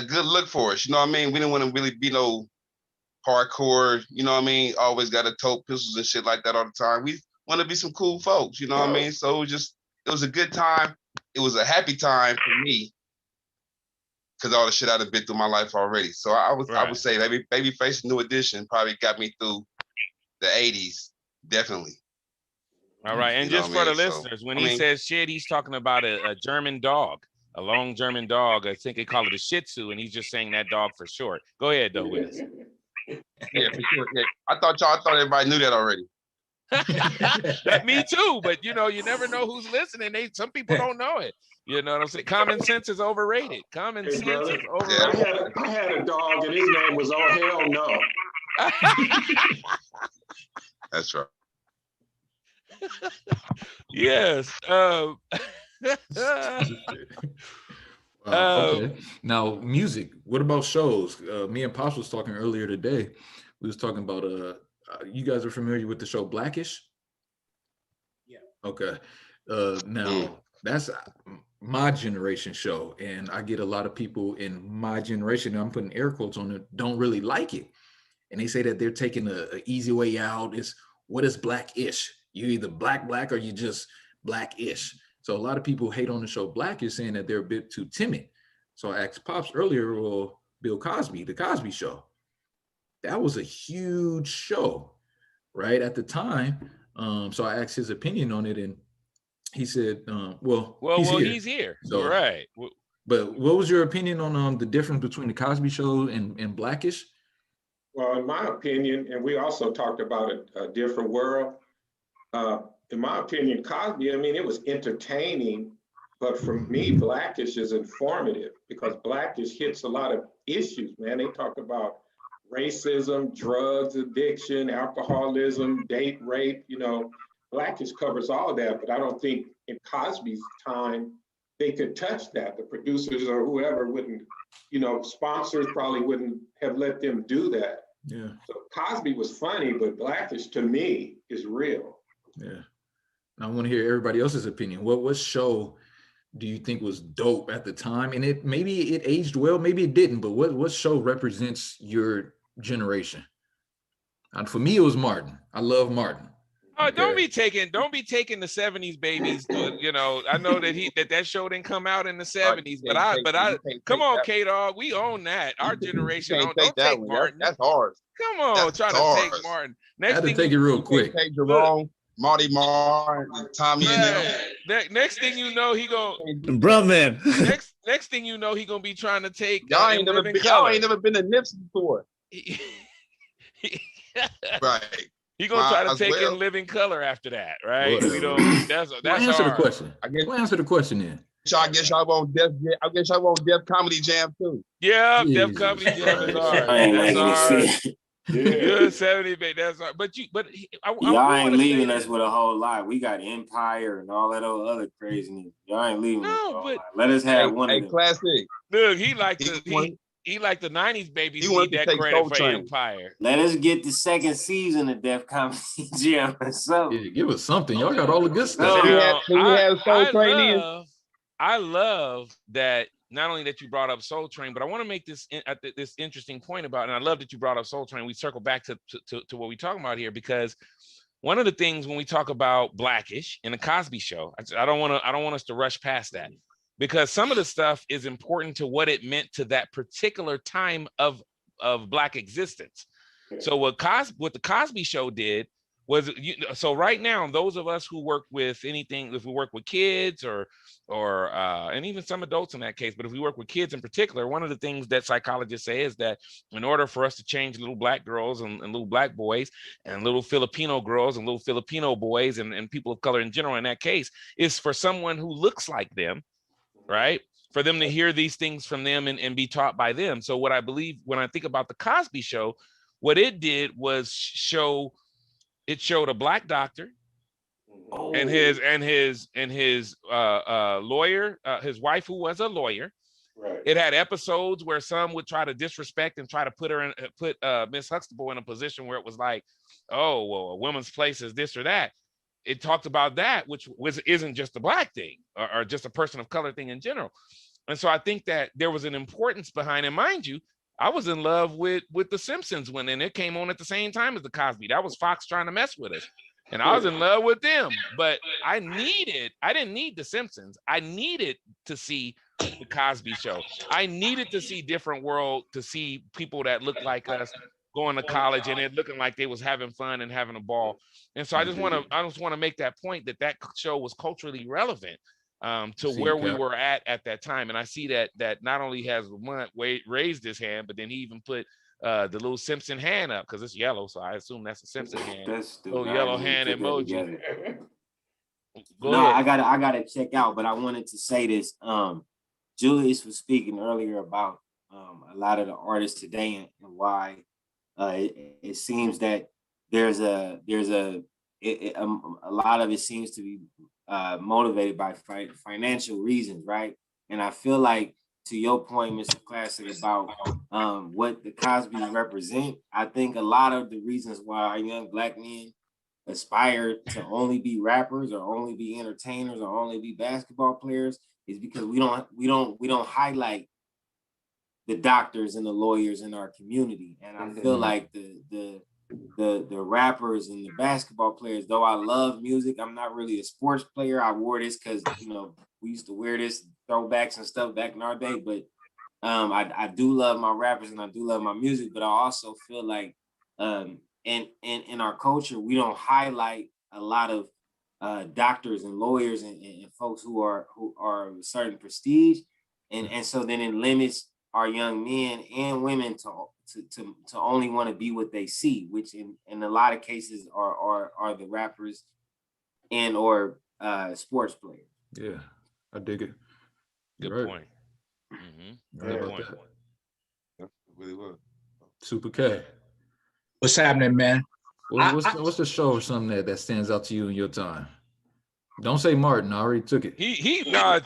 good look for us. You know what I mean? We didn't want to really be no hardcore, you know what I mean? Always got to tote pistols and shit like that all the time. We want to be some cool folks, you know what I mean? So it was a good time. It was a happy time for me because all the shit I'd have been through my life already. So I would say Babyface New Edition probably got me through the 80s, definitely. All right, and just for the listeners, when he says shit, he's talking about a German dog, a long German dog. I think they call it a Shih Tzu, and he's just saying that dog for short. Go ahead, though, Wiz. Yeah, for sure. Yeah. I thought everybody knew that already. Me too, but you never know who's listening. Some people don't know it. You know what I'm saying? Common sense is overrated. Common sense is overrated. I had a dog, and his name was Oh Hell No. That's right. Yes. Okay. Now, music. What about shows? Me and Pops was talking earlier today. We was talking about you guys are familiar with the show Blackish? Yeah. Okay. Now that's my generation show, and I get a lot of people in my generation, and I'm putting air quotes on it, don't really like it. And they say that they're taking a easy way out. Is what is blackish? You either black or you just blackish. So a lot of people hate on the show Blackish, saying that they're a bit too timid. So I asked Pops earlier, well, Bill Cosby, the Cosby Show, that was a huge show, right? At the time. So I asked his opinion on it, and he said, well, he's here. So, right. But what was your opinion on the difference between the Cosby Show and Blackish? Well, in my opinion, and we also talked about a different world. In my opinion, Cosby, I mean, it was entertaining, but for me, Blackish is informative because Blackish hits a lot of issues, man. They talk about racism, drugs addiction, alcoholism, date rape, Blackish covers all of that, but I don't think in Cosby's time, they could touch that. The producers or whoever wouldn't, sponsors probably wouldn't have let them do that. Yeah. So Cosby was funny, but Blackish to me is real. Yeah. I want to hear everybody else's opinion. What show do you think was dope at the time? And maybe it aged well, maybe it didn't, but what show represents your generation? And for me, it was Martin. I love Martin. Oh, don't be taking the 70s babies. I know that that show didn't come out in the 70s, but I come on, K-Dog, we own that. Our generation don't take Martin. That's hard. Come on, try to take Martin. I had to take it real quick. Take Jerome, Marty Marr, Tommy, and them. Next thing you know, he gonna bro, man. next thing you know, he gonna be trying to take. Y'all ain't never been to Nipsey before. Right. He gonna try to take in Living Color after that, right? That's answer hard. the question. Answer the question then. I guess y'all want Def Comedy Jam too. Yeah, Def Comedy Jam is hard. That's hard. Good 70, baby. That's hard. But y'all ain't leaving us with a whole lot. We got Empire and all that other craziness. Y'all ain't leaving us with a whole lot. Let us have one of them. Classic. Look, he like the 90s babies need that credit for Empire. Let us get the second season of Def Comedy Jam or something. Yeah, give us something. Y'all got all the good stuff. I love that not only that you brought up Soul Train, but I want to make this interesting point about, and I love that you brought up Soul Train. We circle back to what we're talking about here, because one of the things when we talk about Blackish and the Cosby Show, I don't want us to rush past that, because some of the stuff is important to what it meant to that particular time of Black existence. So what the Cosby Show did was, so right now, those of us who work with anything, if we work with kids or and even some adults in that case, but if we work with kids in particular, one of the things that psychologists say is that in order for us to change little Black girls and little Black boys and little Filipino girls and little Filipino boys and people of color in general, in that case, is for someone who looks like them, right? For them to hear these things from them and be taught by them. So what I believe when I think about the Cosby Show, what it did was showed a Black doctor and his lawyer, his wife, who was a lawyer. Right. It had episodes where some would try to disrespect and try to put Miss Huxtable in a position where it was like, oh, well, a woman's place is this or that. It talked about that, which isn't just a Black thing or just a person of color thing in general. And so I think that there was an importance behind it. Mind you, I was in love with The Simpsons when it came on at the same time as the Cosby. That was Fox trying to mess with us. And I was in love with them. But I didn't need The Simpsons. I needed to see the Cosby Show. I needed to see different world, to see people that looked like us going to college and it looking like they was having fun and having a ball. And so I just want to make that point that show was culturally relevant to where we were at that time. And I see that not only has Lamont raised his hand, but then he even put the little Simpson hand up, because it's yellow, so I assume that's a Simpson hand. Little yellow hand emoji. I gotta check out, but I wanted to say this. Julius was speaking earlier about a lot of the artists today and why it seems that there's a lot of it seems to be motivated by financial reasons, right? And I feel like to your point, Mr. Classic, about what the Cosbys represent, I think a lot of the reasons why our young Black men aspire to only be rappers or only be entertainers or only be basketball players is because we don't highlight the doctors and the lawyers in our community. And I feel like the rappers and the basketball players, though I love music, I'm not really a sports player. I wore this because, you know, we used to wear this throwbacks and stuff back in our day, but I do love my rappers and I do love my music, but I also feel like in our culture, we don't highlight a lot of doctors and lawyers and folks who are of a certain prestige. And so then it limits our young men and women to only want to be what they see, which in a lot of cases are the rappers and or sports players. Yeah, I dig it. Good point. Mm-hmm. Right Good about point. that. Really was. Super K. What's happening, man? What's the show or something that stands out to you in your time? Don't say Martin. I already took it.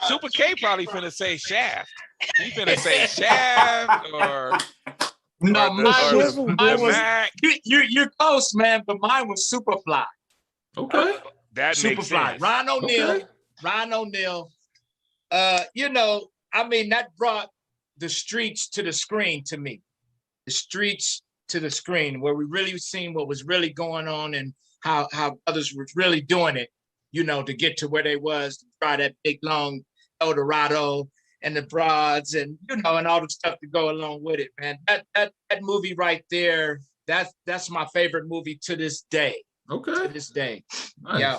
Super K probably finna say Shaft. He finna say Shaft or no, mine was Mac. You're close, man, but mine was Superfly. Okay. That makes sense. Ryan O'Neal. Okay. Ryan O'Neal. You know, I mean, that brought the streets to the screen to me. The streets to the screen, where we really seen what was really going on and how others were really doing it, you know, to get to where they was, to try that big long Eldorado and the broads and, you know, and all the stuff to go along with it, man. That movie right there, that's my favorite movie to this day. Okay. To this day. Nice. Yeah.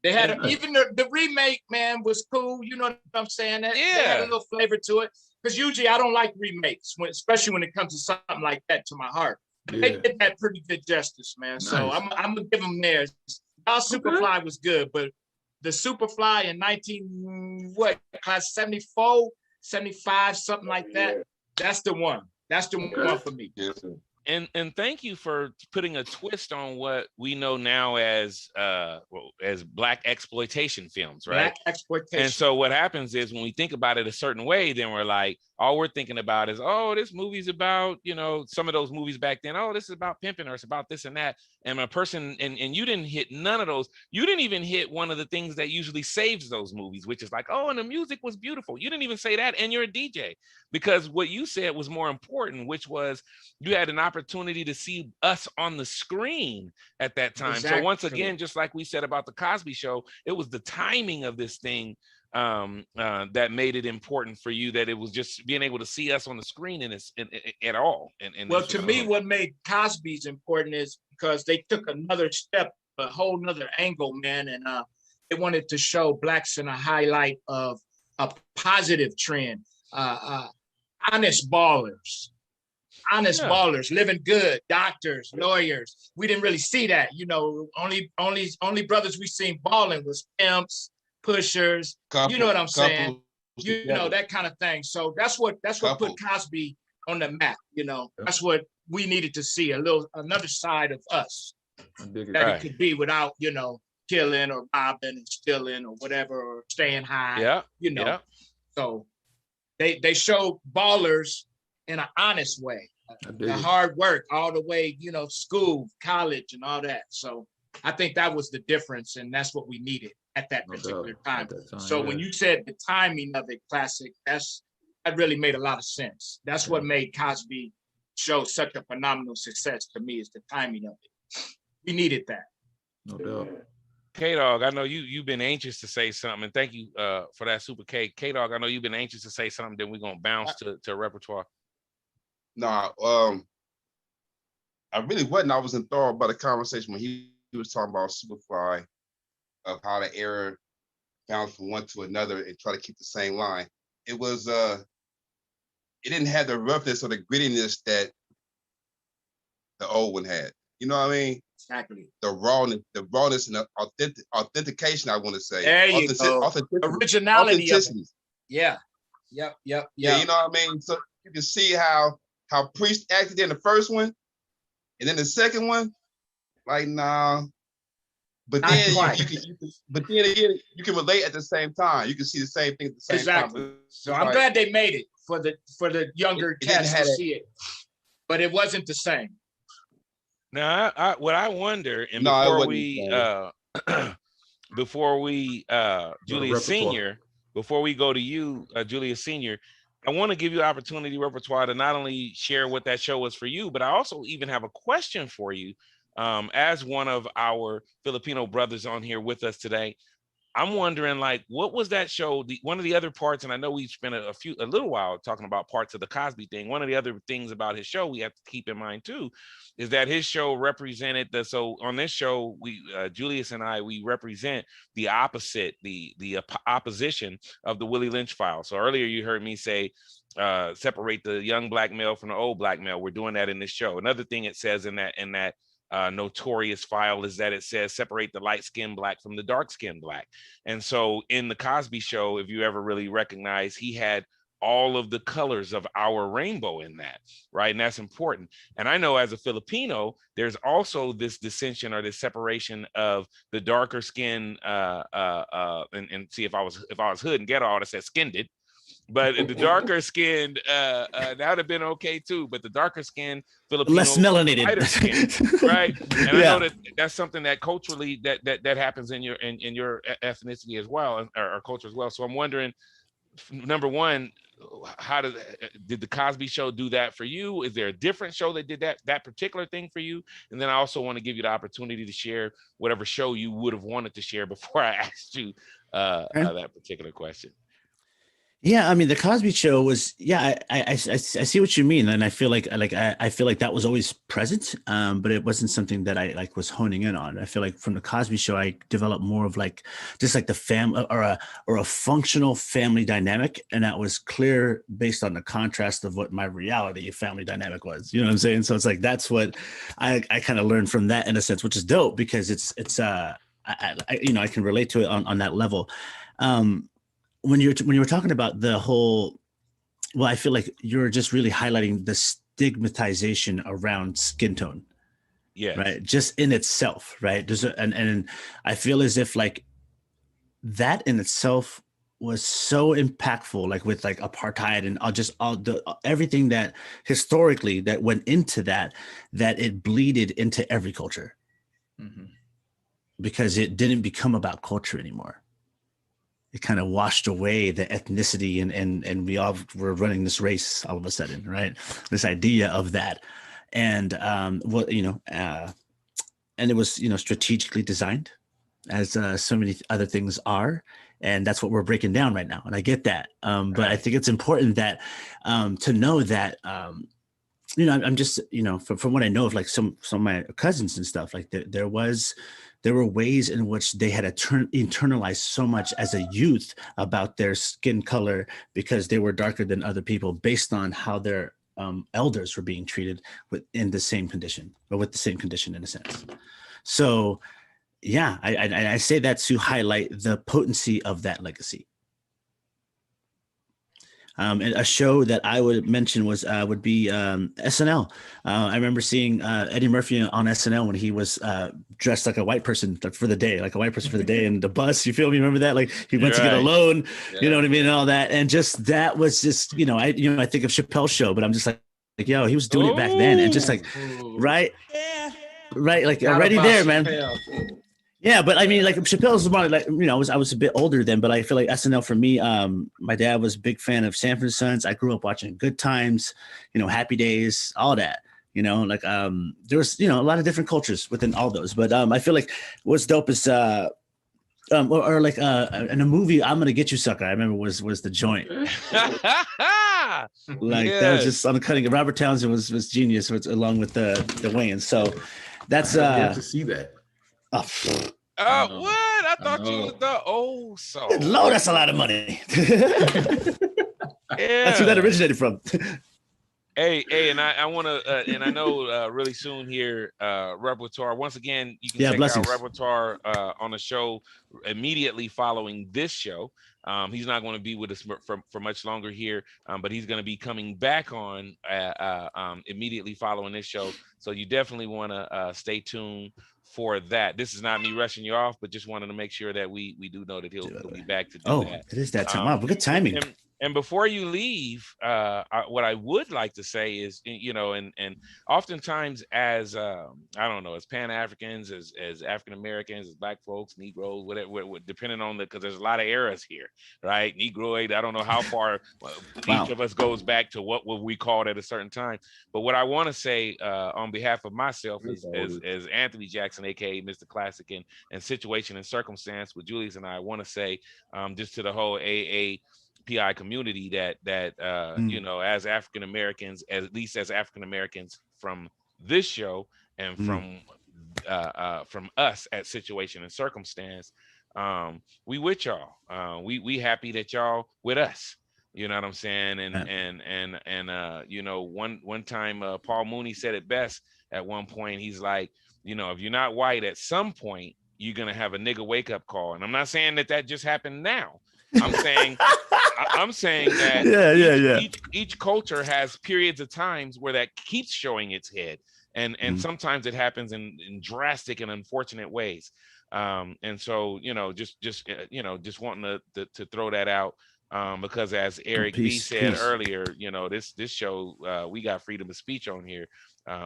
They had nice. even the remake, man, was cool. You know what I'm saying? They had a little flavor to it. Because usually I don't like remakes, especially when it comes to something like that to my heart. But they did that pretty good justice, man. Nice. So I'm gonna give them theirs. Our Superfly was good, but the Superfly in 74, 75, something like that. That's the one. That's the one for me. Yes. And thank you for putting a twist on what we know now as Black exploitation films, right? Black exploitation. And so what happens is when we think about it a certain way, then we're like, all we're thinking about is, oh, this movie's about, you know, some of those movies back then. Oh, this is about pimping, or it's about this and that. And a person, and you didn't hit none of those. You didn't even hit one of the things that usually saves those movies, which is like, oh, and the music was beautiful. You didn't even say that, and you're a DJ, because what you said was more important, which was you had an opportunity to see us on the screen at that time. Exactly. So once again, just like we said about the Cosby Show, it was the timing of this thing that made it important for you, that it was just being able to see us on the screen at all. Well, to me, what made Cosby's important is because they took another step, a whole nother angle, man, and they wanted to show Blacks in a highlight of a positive trend, honest ballers. Ballers, living good, doctors, lawyers. We didn't really see that, you know. Only brothers we seen balling was pimps, pushers. You know what I'm saying? You know, that kind of thing. So that's what put Cosby on the map. You know, that's what we needed to see, another side of us that it could be without, you know, killing or robbing and stealing or whatever, or staying high. Yeah, you know. So they showed ballers in an honest way. The hard work all the way, you know, school, college, and all that. So I think that was the difference, and that's what we needed at that particular time. So when you said the timing of it, Classic, that really made a lot of sense. That's what made Cosby Show such a phenomenal success to me, is the timing of it. We needed that. No doubt. K-Dog, I know you've been anxious to say something, and thank you for that, Super K. K-Dog, I know you've been anxious to say something, then we're gonna bounce to repertoire. No, I really wasn't. I was enthralled by the conversation when he was talking about Superfly, of how the era bounced from one to another and try to keep the same line. It was it didn't have the roughness or the grittiness that the old one had. You know what I mean? Exactly. The rawness and the authentication, I want to say. There you go. Originality of it. Yeah. Yep. Yeah, you know what I mean? So you can see how Priest acted in the first one, and then the second one, like, nah. But then you can relate at the same time. You can see the same thing at the same time. So I'm glad they made it. for the younger cats to see it, but it wasn't the same. Now, what I wonder, and before we Julius Senior, before we go to you, Julius Senior, I want to give you opportunity, repertoire, to not only share what that show was for you, but I also even have a question for you, as one of our Filipino brothers on here with us today. I'm wondering, like, what was that show? One of the other parts, and I know we spent a little while talking about parts of the Cosby thing. One of the other things about his show we have to keep in mind too, is that his show represented so on this show, we Julius and I, we represent the opposite, the opposition of the Willie Lynch file. So earlier you heard me say, separate the young black male from the old black male. We're doing that in this show. Another thing it says in that notorious file is that it says separate the light-skinned black from the dark-skinned black. And so in the Cosby Show, if you ever really recognize, he had all of the colors of our rainbow in that, right? And that's important. And I know as a Filipino, there's also this dissension or this separation of the darker skin, and see, if I was hood and ghetto, I would have said skinned it. But the darker skinned, that would have been okay too. But the darker skinned Filipino, less melanated, lighter skin, right? And I know that's something that culturally that happens in your ethnicity as well, or culture as well. So I'm wondering, number one, how did the Cosby Show do that for you? Is there a different show that did that particular thing for you? And then I also want to give you the opportunity to share whatever show you would have wanted to share before I asked you that particular question. Yeah, I mean, the Cosby Show was, I see what you mean, and I feel like that was always present, but it wasn't something that I was honing in on. I feel like from the Cosby Show, I developed more of just the family or a functional family dynamic, and that was clear based on the contrast of what my reality family dynamic was. You know what I'm saying? So it's like that's what I kind of learned from that in a sense, which is dope because it's I can relate to it on that level. When you were talking about the whole, well, I feel like you're just really highlighting the stigmatization around skin tone. Yeah. Right. Just in itself. Right. And I feel as if that in itself was so impactful, with apartheid and everything that historically that went into that it bleeded into every culture. Mm-hmm. Because it didn't become about culture anymore. It kind of washed away the ethnicity and we all were running this race all of a sudden, right? This idea of that. And and it was, strategically designed as so many other things are. And that's what we're breaking down right now. And I get that. But I think it's important that to know that, I'm just, from what I know of some of my cousins and stuff, there were ways in which they had internalized so much as a youth about their skin color because they were darker than other people based on how their elders were being treated in the same condition or with the same condition in a sense. So, yeah, I say that to highlight the potency of that legacy. And a show that I would mention would be SNL. I remember seeing Eddie Murphy on SNL when he was dressed like a white person for the day, in the bus. You feel me? Remember that? He went to get a loan. Yeah. You know what I mean, and all that. And just that was just I think of Chappelle's Show, but I'm just like yo, he was doing it back then, and just right, already there, man. Yeah, but I mean, Chappelle's one, I was a bit older then, but I feel like SNL for me, my dad was a big fan of Sanford Sons. I grew up watching Good Times, Happy Days, all that, there was, a lot of different cultures within all those. But I feel like what's dope is, in a movie, I'm Gonna Get You Sucker, I remember was The Joint. That was just on the cutting. Robert Townsend was genius along with the Wayans. So that's, you have to see that. What? I thought you was the old soul. Good Lord, that's a lot of money. That's who that originated from. Hey, and I want to, and I know really soon here, Repertoire. Once again, you can check out Repertoire on the show immediately following this show. He's not going to be with us for much longer here, but he's going to be coming back on immediately following this show. So you definitely want to stay tuned for that. This is not me rushing you off, but just wanted to make sure that we do know that he'll be back to do that. It is that time. Wow, good timing. And before you leave, what I would like to say is, and oftentimes as I don't know, as Pan-Africans, as African Americans, as Black folks, Negroes, whatever, depending on because there's a lot of eras here, right? Negroid, I don't know how far each of us goes back to what we called at a certain time. But what I want to say on behalf of myself as Anthony Jackson, aka Mr. Classic, and Situation and Circumstance with Julius and I want to say just to the whole AAPI community that as African Americans, at least as African Americans from this show and from us at Situation and Circumstance, we with y'all. We happy that y'all with us. You know what I'm saying? And one time Paul Mooney said it best at one point. He's like, if you're not white at some point, you're gonna have a nigga wake up call. And I'm not saying that just happened now. I'm saying that each culture has periods of times where that keeps showing its head. And sometimes it happens in drastic and unfortunate ways. And so, just wanting to throw that out. Because as Eric B said earlier, this show, we got freedom of speech on here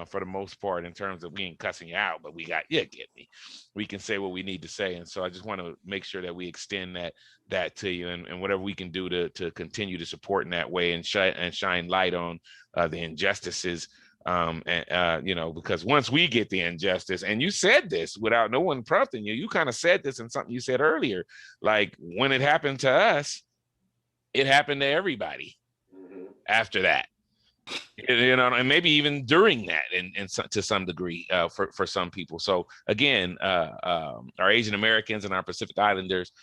for the most part, in terms of we ain't cussing you out, but we got, get me. We can say what we need to say. And so I just want to make sure that we extend that to you, and whatever we can do to continue to support in that way and shine light on the injustices. Because once we get the injustice, and you said this without no one prompting you kind of said this in something you said earlier, like when it happened to us, it happened to everybody after that, and maybe even during that, and to some degree for some people. So again, our Asian Americans and our Pacific Islanders,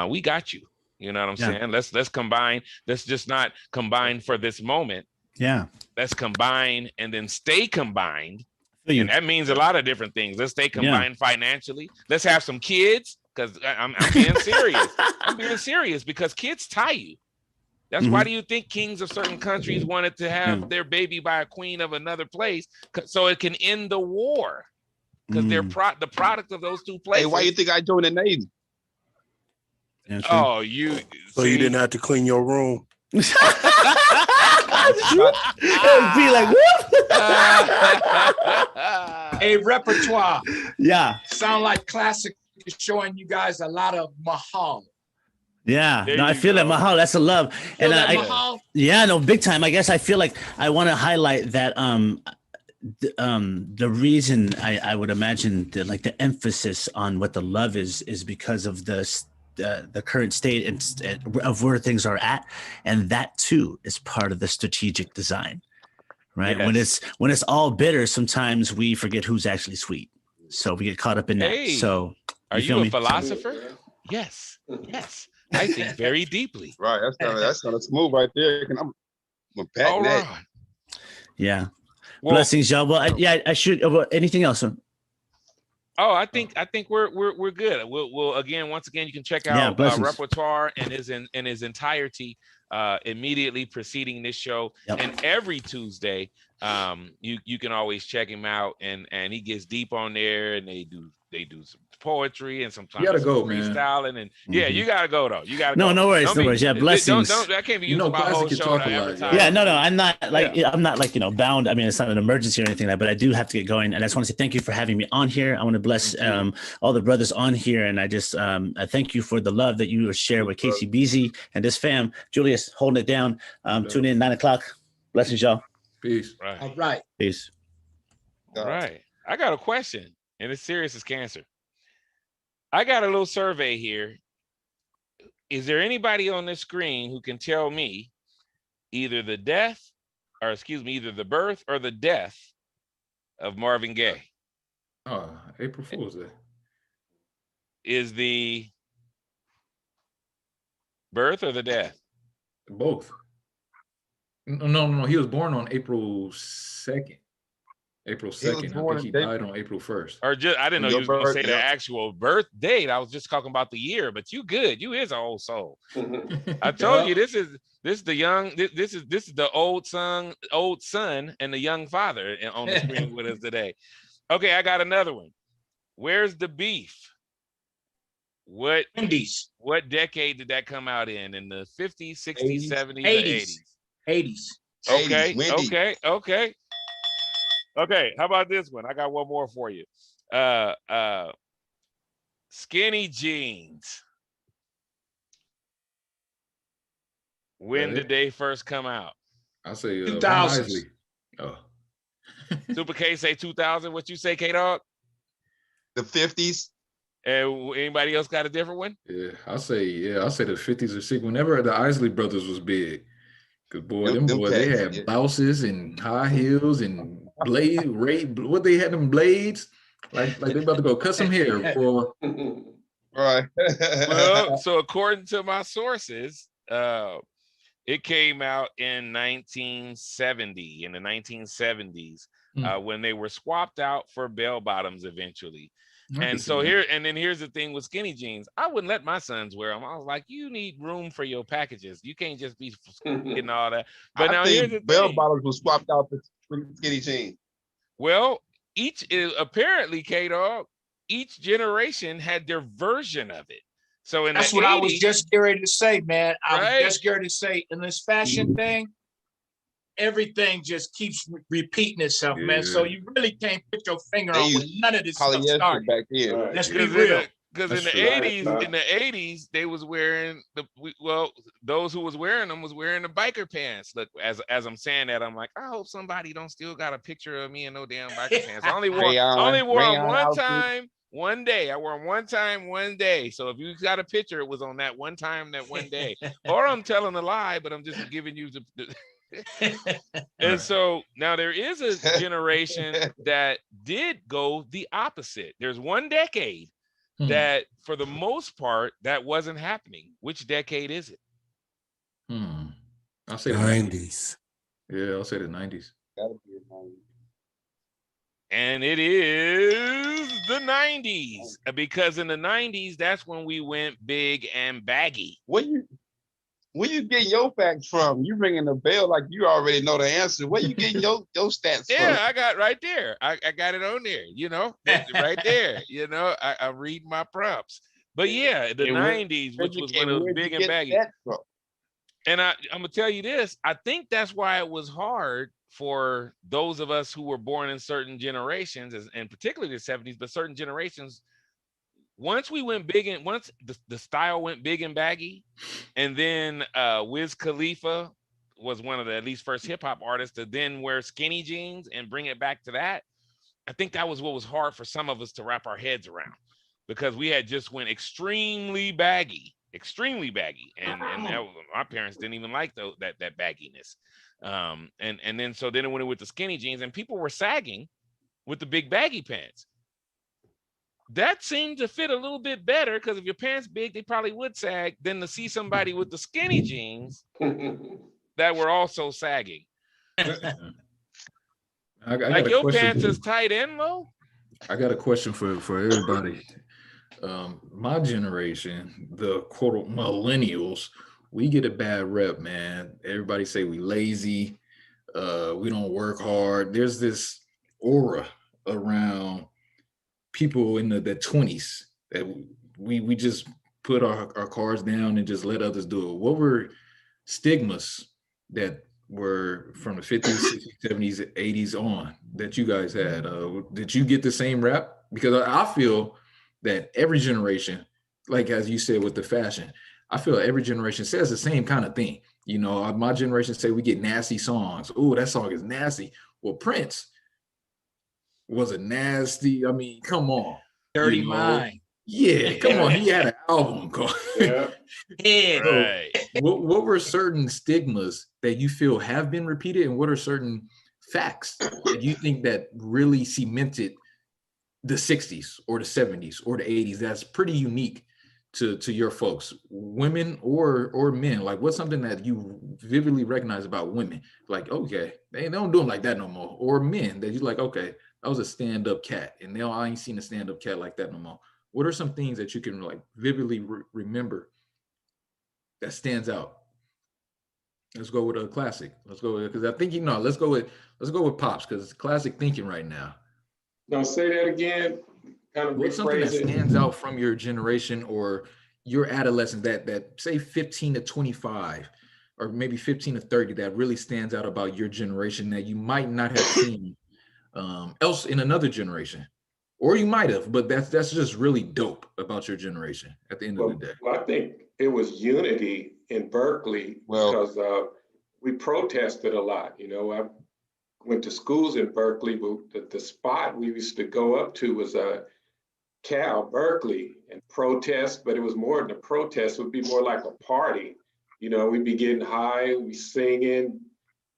we got you. You know what I'm saying? Let's combine. Let's just not combine for this moment. Yeah. Let's combine and then stay combined. And that means a lot of different things. Let's stay combined financially. Let's have some kids, because I'm being serious. I'm being serious because kids tie you. That's why do you think kings of certain countries wanted to have their baby by a queen of another place, so it can end the war? Because they're the product of those two places. Hey, why you think I joined the Navy? So you didn't have to clean your room. Be like, A repertoire. Yeah. Sound like Classic is showing you guys a lot of Mahal. Yeah, no, I feel that Mahal. That's a love, and big time. I guess I feel like I want to highlight that the reason I would imagine that, like, the emphasis on what the love is because of the current state and of where things are at, and that too is part of the strategic design, right? Yes. When it's all bitter, sometimes we forget who's actually sweet, so we get caught up in that. So, are you a philosopher? Yes. I think very deeply. Right. That's kind of smooth right there. I'm all right. Yeah. Well, blessings, y'all. Well, I should. Anything else? Oh, I think we're good. We'll again, once again, you can check out repertoire in his entirety immediately preceding this show, and every Tuesday, you can always check him out, and he gets deep on there, and they do some poetry, and sometimes you gotta go, freestyling, and you gotta go though. You gotta go. No worries, no worries. Yeah, blessings. That can't be used my whole show to advertise. Yeah, no, I'm not like bound. I mean, it's not an emergency or anything like that, but I do have to get going, and I just want to say thank you for having me on here. I want to bless all the brothers on here, and I just I thank you for the love that you share with KCBZ and this fam. Julius holding it down. Tune in 9:00. Blessings, y'all. Peace. Right. All right. Peace. All right. I got a question, and it's serious as cancer. I got a little survey here. Is there anybody on this screen who can tell me either the birth or the death of Marvin Gaye? Oh, April Fool's Day. Is the birth or the death? Both. No. He was born on April 2nd. April 2nd. I think he died on April 1st. Or just, I didn't know you was going to say the actual birth date. I was just talking about the year, but you good. You is an old soul. I told you this is the old son and the young father on the screen with us today. Okay, I got another one. Where's the beef? What Wendy's. What decade did that come out in? In the 50s, 60s, 80s, 70s, 80s. or 80s? 80s. Okay, 80s, okay, okay. Okay, how about this one? I got one more for you. Skinny jeans. When did they first come out? I say 2000s. Oh. Super K say 2000. What you say, K-Dog? The 50s. And anybody else got a different one? Yeah, I say the 50s or 60s. Whenever the Isley Brothers was big, cause boy, them boys, they cats, had blouses and high heels and what they had them blades, like they about to go cut some hair for. Right. Well, so according to my sources, it came out in 1970, in the 1970s, when they were swapped out for bell bottoms eventually. And so here's the thing with skinny jeans. I wouldn't let my sons wear them. I was like, you need room for your packages. You can't just be getting all that. But now here's the bell thing. bottoms was swapped out for skinny jeans. Well, apparently, K-Dog, each generation had their version of it. So that's what 80s, I was just getting ready to say, man. I was just getting ready to say, in this fashion thing, everything just keeps repeating itself, man. So you really can't put your finger on when none of this stuff started. Back then. Right. Let's be real. Because in the 80s, they was wearing those who was wearing them was wearing the biker pants. Look, as I'm saying that, I'm like, I hope somebody don't still got a picture of me in no damn biker pants. I only wore them one time. One day. I wore them one time, one day. So if you got a picture, it was on that one time, that one day. Or I'm telling a lie, but I'm just giving you the and so now there is a generation that did go the opposite. There's one decade that, for the most part, that wasn't happening. Which decade is it? I'll say the 90s. Yeah, I'll say the 90s. That'll be the 90s. And it is the 90s, because in the 90s, that's when we went big and baggy. Where you getting your facts from? You ringing the bell like you already know the answer. Where you getting your stats from? Yeah, I got right there. I got it on there, right there. I'm reading my prompts. But yeah, the 90s, which was when it was big and baggy. And I'm gonna tell you this, I think that's why it was hard for those of us who were born in certain generations, and particularly the 70s, but certain generations, once we went big and once the style went big and baggy, and then Wiz Khalifa was one of the at least first hip hop artists to then wear skinny jeans and bring it back to that. I think that was what was hard for some of us to wrap our heads around, because we had just went extremely baggy, and my parents didn't even like that bagginess. And then so then it went with the skinny jeans, and people were sagging with the big baggy pants. That seemed to fit a little bit better, because if your pants big, they probably would sag, than to see somebody with the skinny jeans that were also sagging. Like your pants is tight and low. I got a question for everybody. My generation, the quote millennials, we get a bad rep, man. Everybody say we lazy, we don't work hard. There's this aura around people in the 20s that we just put our cars down and just let others do it. What were stigmas that were from the 50s, 60s, 70s, 80s on that you guys had? Did you get the same rap? Because I feel that every generation, like as you said with the fashion, I feel every generation says the same kind of thing. My generation say we get nasty songs. Oh, that song is nasty. Well, Prince was a nasty. I mean, come on. Dirty Mind. Yeah, come on. He had an album called. Yeah. Right. What were certain stigmas that you feel have been repeated, and what are certain facts that you think that really cemented the 60s or the 70s or the 80s that's pretty unique to your folks, women or men? Like, what's something that you vividly recognize about women? Like, okay, they don't do them like that no more. Or men that you like, okay, that was a stand-up cat, and now I ain't seen a stand-up cat like that no more. What are some things that you can like vividly remember that stands out? Let's go with a classic. Let's go with, because I think let's go with Pops, because it's classic thinking right now. No, say that again. Kind of What's something that rephrase it. stands out from your generation or your adolescence that say 15 to 25 or maybe 15 to 30 that really stands out about your generation that you might not have seen else in another generation? Or you might have, but that's just really dope about your generation at the end of the day. Well, I think it was unity in Berkeley because we protested a lot. You know, I went to schools in Berkeley, but the spot we used to go up to was Cal, Berkeley, and protest, but it was more than a protest, it would be more like a party. You know, we'd be getting high, we'd be singing,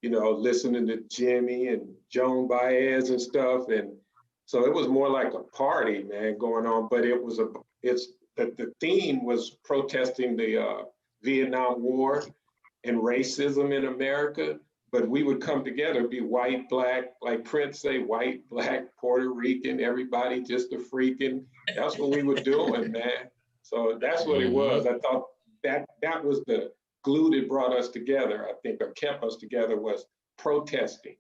you know, listening to Jimmy and Joan Baez and stuff. And so it was more like a party, man, going on. But the theme was protesting the Vietnam War and racism in America. But we would come together, be white, black, like Prince say, white, black, Puerto Rican, everybody just a freaking. That's what we were doing, man. So that's what it was. I thought that was the glue that brought us together, I think, or kept us together, was protesting.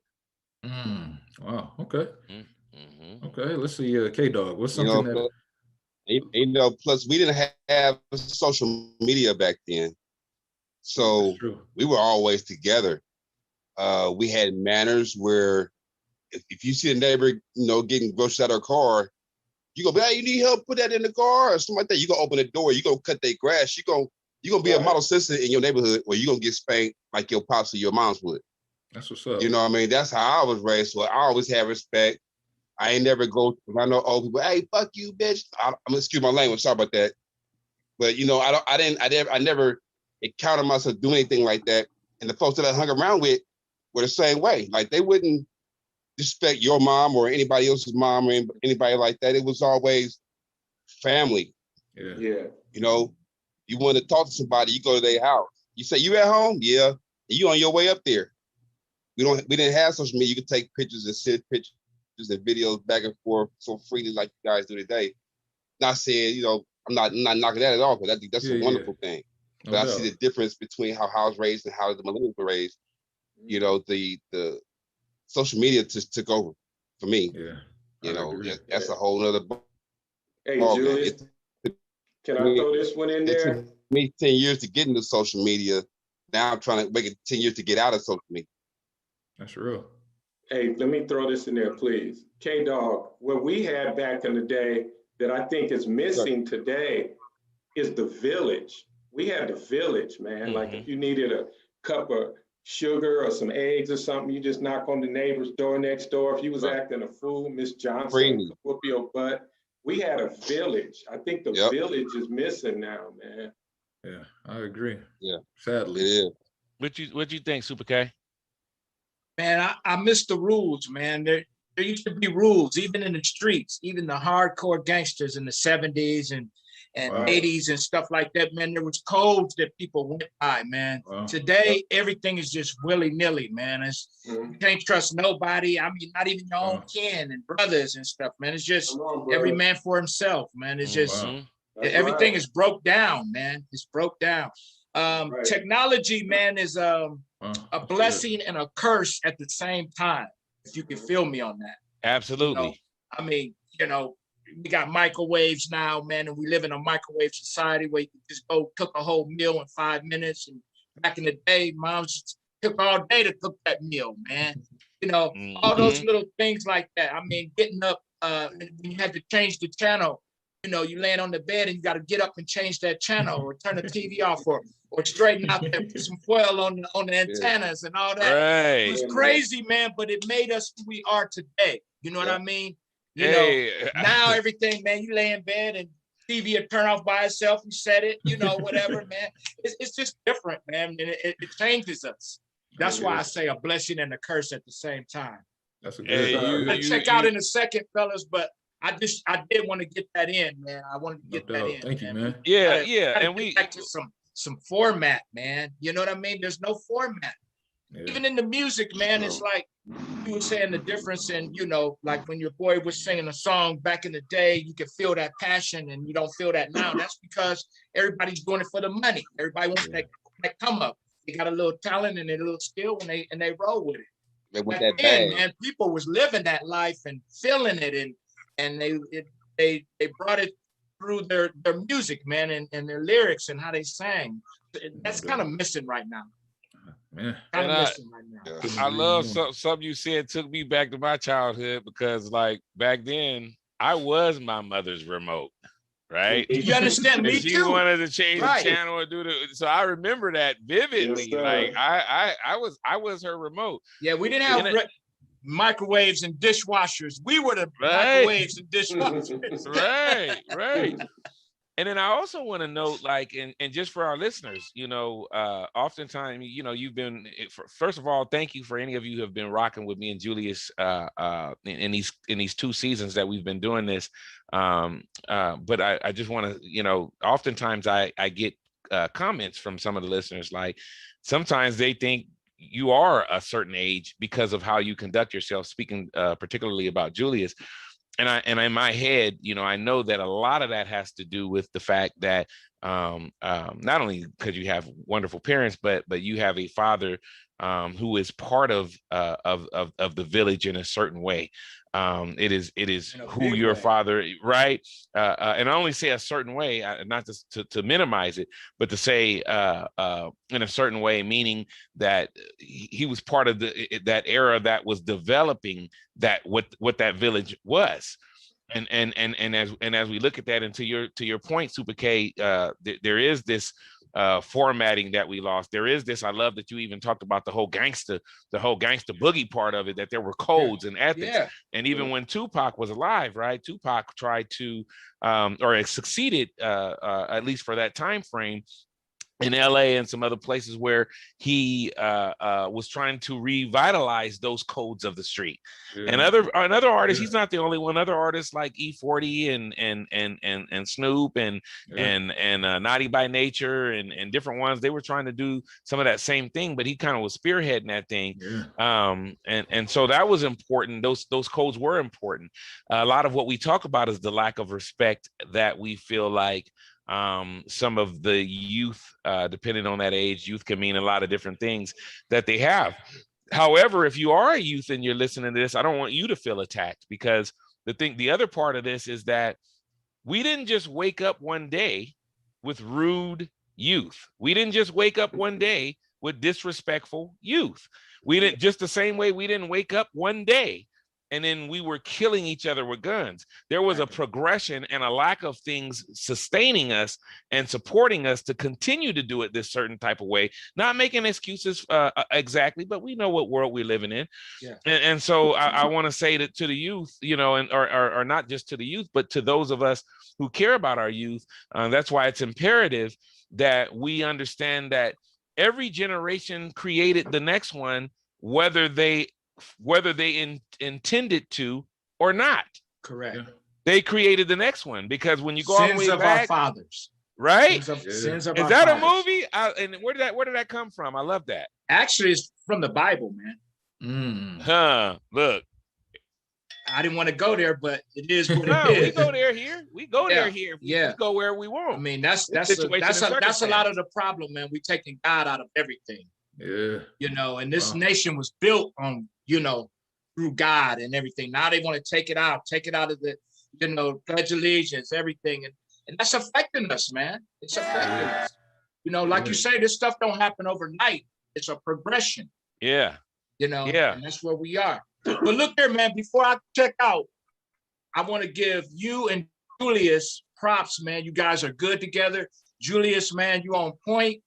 Wow. Okay. Okay. Let's see. K-Dog. What's something Plus we didn't have social media back then, so we were always together. We had manners where if you see a neighbor, you know, getting groceries out of her car, you go, hey, you need help? Put that in the car or something like that. You gonna open the door, you gonna cut their grass, you gonna be a model citizen in your neighborhood where you gonna get spanked like your pops or your moms would. That's what's up. You know what I mean? That's how I was raised. So I always have respect. I ain't never go, I know old people, hey, fuck you, bitch. I'm gonna excuse my language, sorry about that. But you know, I never encountered myself doing anything like that. And the folks that I hung around with were the same way. Like they wouldn't disrespect your mom or anybody else's mom or anybody like that. It was always family. Yeah. You know, you want to talk to somebody, you go to their house. You say, you at home? Yeah. You on your way up there. We didn't have social media. You could take pictures and send pictures and videos back and forth so freely like you guys do today. Not saying, you know, I'm not knocking that at all, because I think that's a wonderful thing. No but doubt. I see the difference between how I was raised and how the millennials were raised. You know, the social media just took over for me. Yeah. You know, that's a whole nother ball. Hey, Julius, can I throw this one in there? It took me 10 years to get into social media. Now I'm trying to make it 10 years to get out of social media. That's real. Hey, let me throw this in there, please. K-Dog, what we had back in the day that I think is missing today is the village. We had the village, man. Like if you needed a cup of sugar or some eggs or something, you just knock on the neighbor's door next door. If you was acting a fool, Miss Johnson could whoop your butt. We had a village. I think the village is missing now, man. Yeah, I agree. Yeah, sadly. It is. What you think, Super K? Man, I miss the rules, man. There used to be rules, even in the streets, even the hardcore gangsters in the 70s and 80s and stuff like that, man. There was codes that people went by, man. Today, everything is just willy-nilly, man. You can't trust nobody. I mean, not even your own kin and brothers and stuff, man. It's just every man for himself, man. It's just everything is broke down, man. It's broke down. Technology, man, is a blessing and a curse at the same time, if you can feel me on that. Absolutely. You know, I mean, you know, we got microwaves now, man, and we live in a microwave society where you can just go cook a whole meal in 5 minutes. And back in the day, moms took all day to cook that meal, man. You know, all those little things like that. I mean, getting up, you had to change the channel. You know, you laying on the bed and you got to get up and change that channel or turn the TV off or straighten out there, put some foil on the antennas and all that. It was crazy, man, but it made us who we are today. You know what I mean? You know, now everything, man, you lay in bed and TV will turn off by itself. You set it, you know, whatever, man. It's just different, man. And it changes us. That's why I say a blessing and a curse at the same time. That's a good check out in a second, fellas, but I did want to get that in, man. I wanted to get that in. Thank you, man. Yeah, and we back to some format, man. You know what I mean? There's no format. Even in the music, man, it's like you were saying the difference in, you know, like when your boy was singing a song back in the day, you could feel that passion and you don't feel that now. That's because everybody's doing it for the money. Everybody wants that come up. They got a little talent and a little skill and they roll with it. Back then, man, people was living that life and feeling it and they they brought it through their music, man, and their lyrics and how they sang. That's kind of missing right now. Man. Kind of missing right now. I love something you said took me back to my childhood, because like back then I was my mother's remote, right? You understand? Me she too. wanted to change the channel or so I remember that vividly. Yes, like I was her remote. Yeah, we didn't have microwaves and dishwashers. We were the Right. microwaves and dishwashers. Right. And then I also want to note, like, and just for our listeners, you know, oftentimes, you know, you've been, first of all, thank you for any of you who have been rocking with me and Julius in these 2 seasons that we've been doing this. But I just want to, you know, oftentimes I get comments from some of the listeners, like sometimes they think you are a certain age because of how you conduct yourself, speaking particularly about Julius. And in my head, you know, I know that a lot of that has to do with the fact that not only because you have wonderful parents, but you have a father who is part of the village in a certain way. It is who your father, right? And I only say a certain way, not to minimize it, but to say in a certain way, meaning that he was part of that era that was developing that what that village was. And as we look at that, and to your point, Super K, there is this formatting that we lost. There is this. I love that you even talked about the whole gangster boogie part of it. That there were codes and ethics. Yeah. And even when Tupac was alive, right? Tupac tried to, or succeeded, at least for that time frame, in LA and some other places where he was trying to revitalize those codes of the street. Yeah. And another artist, he's not the only one. Other artists like E40 and Snoop and Naughty by Nature and different ones, they were trying to do some of that same thing, but he kind of was spearheading that thing. Yeah. And so that was important. Those codes were important. A lot of what we talk about is the lack of respect that we feel like some of the youth, depending on that age, youth can mean a lot of different things that they have. However, if you are a youth and you're listening to this, I don't want you to feel attacked, because the other part of this is that we didn't just wake up one day with rude youth. We didn't just wake up one day with disrespectful youth. We didn't, just the same way we didn't wake up one day and then we were killing each other with guns. There was a progression and a lack of things sustaining us and supporting us to continue to do it this certain type of way. Not making excuses exactly, but we know what world we're living in. Yeah. And so I want to say that to the youth, you know, and or not just to the youth, but to those of us who care about our youth. That's why it's imperative that we understand that every generation created the next one, whether they intended to or not. Correct. They created the next one, because when you go all the way back, our fathers, right? Sins of Is our that fathers. A movie? And where did that come from? I love that. Actually, it's from the Bible, man. Look. I didn't want to go there, but it is what it is. We go there here. We go there here. We go where we want. I mean, that's a lot of the problem, man. We taking God out of everything. Yeah. You know, and this nation was built on, you know, through God and everything. Now they want to take it out of the, you know, Pledge of Allegiance, everything. And that's affecting us, man. It's affecting us. You know, like you say, this stuff don't happen overnight. It's a progression. Yeah. You know, and that's where we are. But look here, man, before I check out, I want to give you and Julius props, man. You guys are good together. Julius, man, you on point.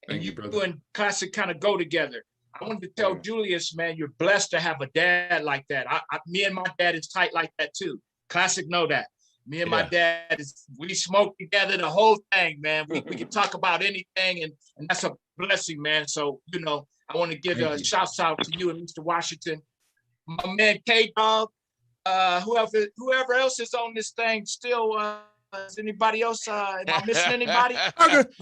And you and Classic kind of go together. I wanted to tell Julius, man, you're blessed to have a dad like that. Me and my dad is tight like that too. Classic know that. Me and my dad, we smoke together, the whole thing, man. We can talk about anything, and that's a blessing, man. So, you know, I want to give a shout out to you and Mr. Washington. My man K-Dog, whoever else is on this thing still, is anybody else? Am I missing anybody?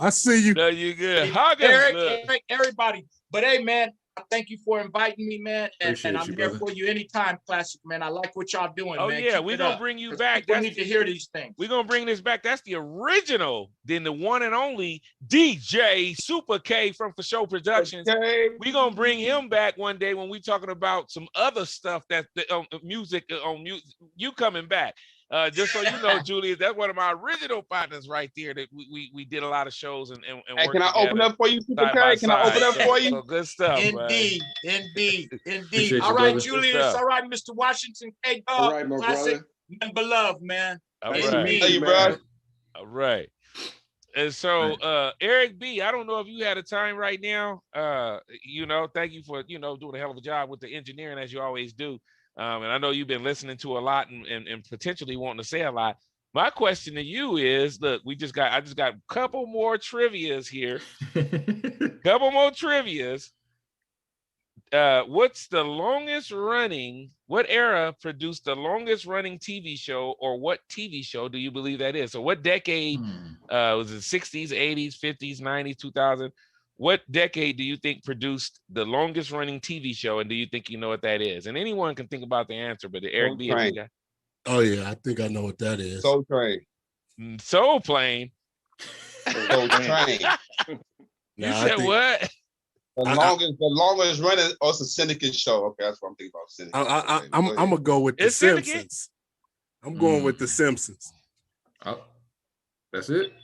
I see you. No, you good. Eric, everybody. But hey, man, I thank you for inviting me, man. And I'm here for you anytime, Classic, man. I like what y'all doing, man. Oh, yeah, we're going to bring you back. We need to hear these things. We're going to bring this back. That's the original, then the one and only DJ Super K from For Show Productions. Okay. We're going to bring him back one day when we're talking about some other stuff, that music, on you coming back. Just so you know, Julius, that's one of my original partners right there. That we did a lot of shows and Hey, worked can I open together up for you, Super side by K? Can I open side. up for you? So good stuff. Indeed, indeed, indeed. Appreciate All you, right, brother. Julius. All right, Mr. Washington. K Dog. All right, my Classic. brother. Man beloved, man. All Nice right. to meet Thank you, you, bro. man. All right. And so Eric B, I don't know if you had a time right now. Thank you for doing a hell of a job with the engineering as you always do. And I know you've been listening to a lot and potentially wanting to say a lot. My question to you is, look, I just got a couple more trivias here. Couple more trivias. What's the longest running? What era produced the longest running TV show, or what TV show do you believe that is? So, what decade was it? 60s, 80s, 50s, 90s, 2000? What decade do you think produced the longest running TV show, and do you think you know what that is? And anyone can think about the answer, but Eric B. Oh yeah, I think I know what that is. Soul Train. Soul Plane. Soul Train. You said what? The longest running, oh, it's a syndicate show. Okay, that's what I'm thinking about. Syndicate. I'm gonna go with the Simpsons. I'm going with the Simpsons. Oh, that's it.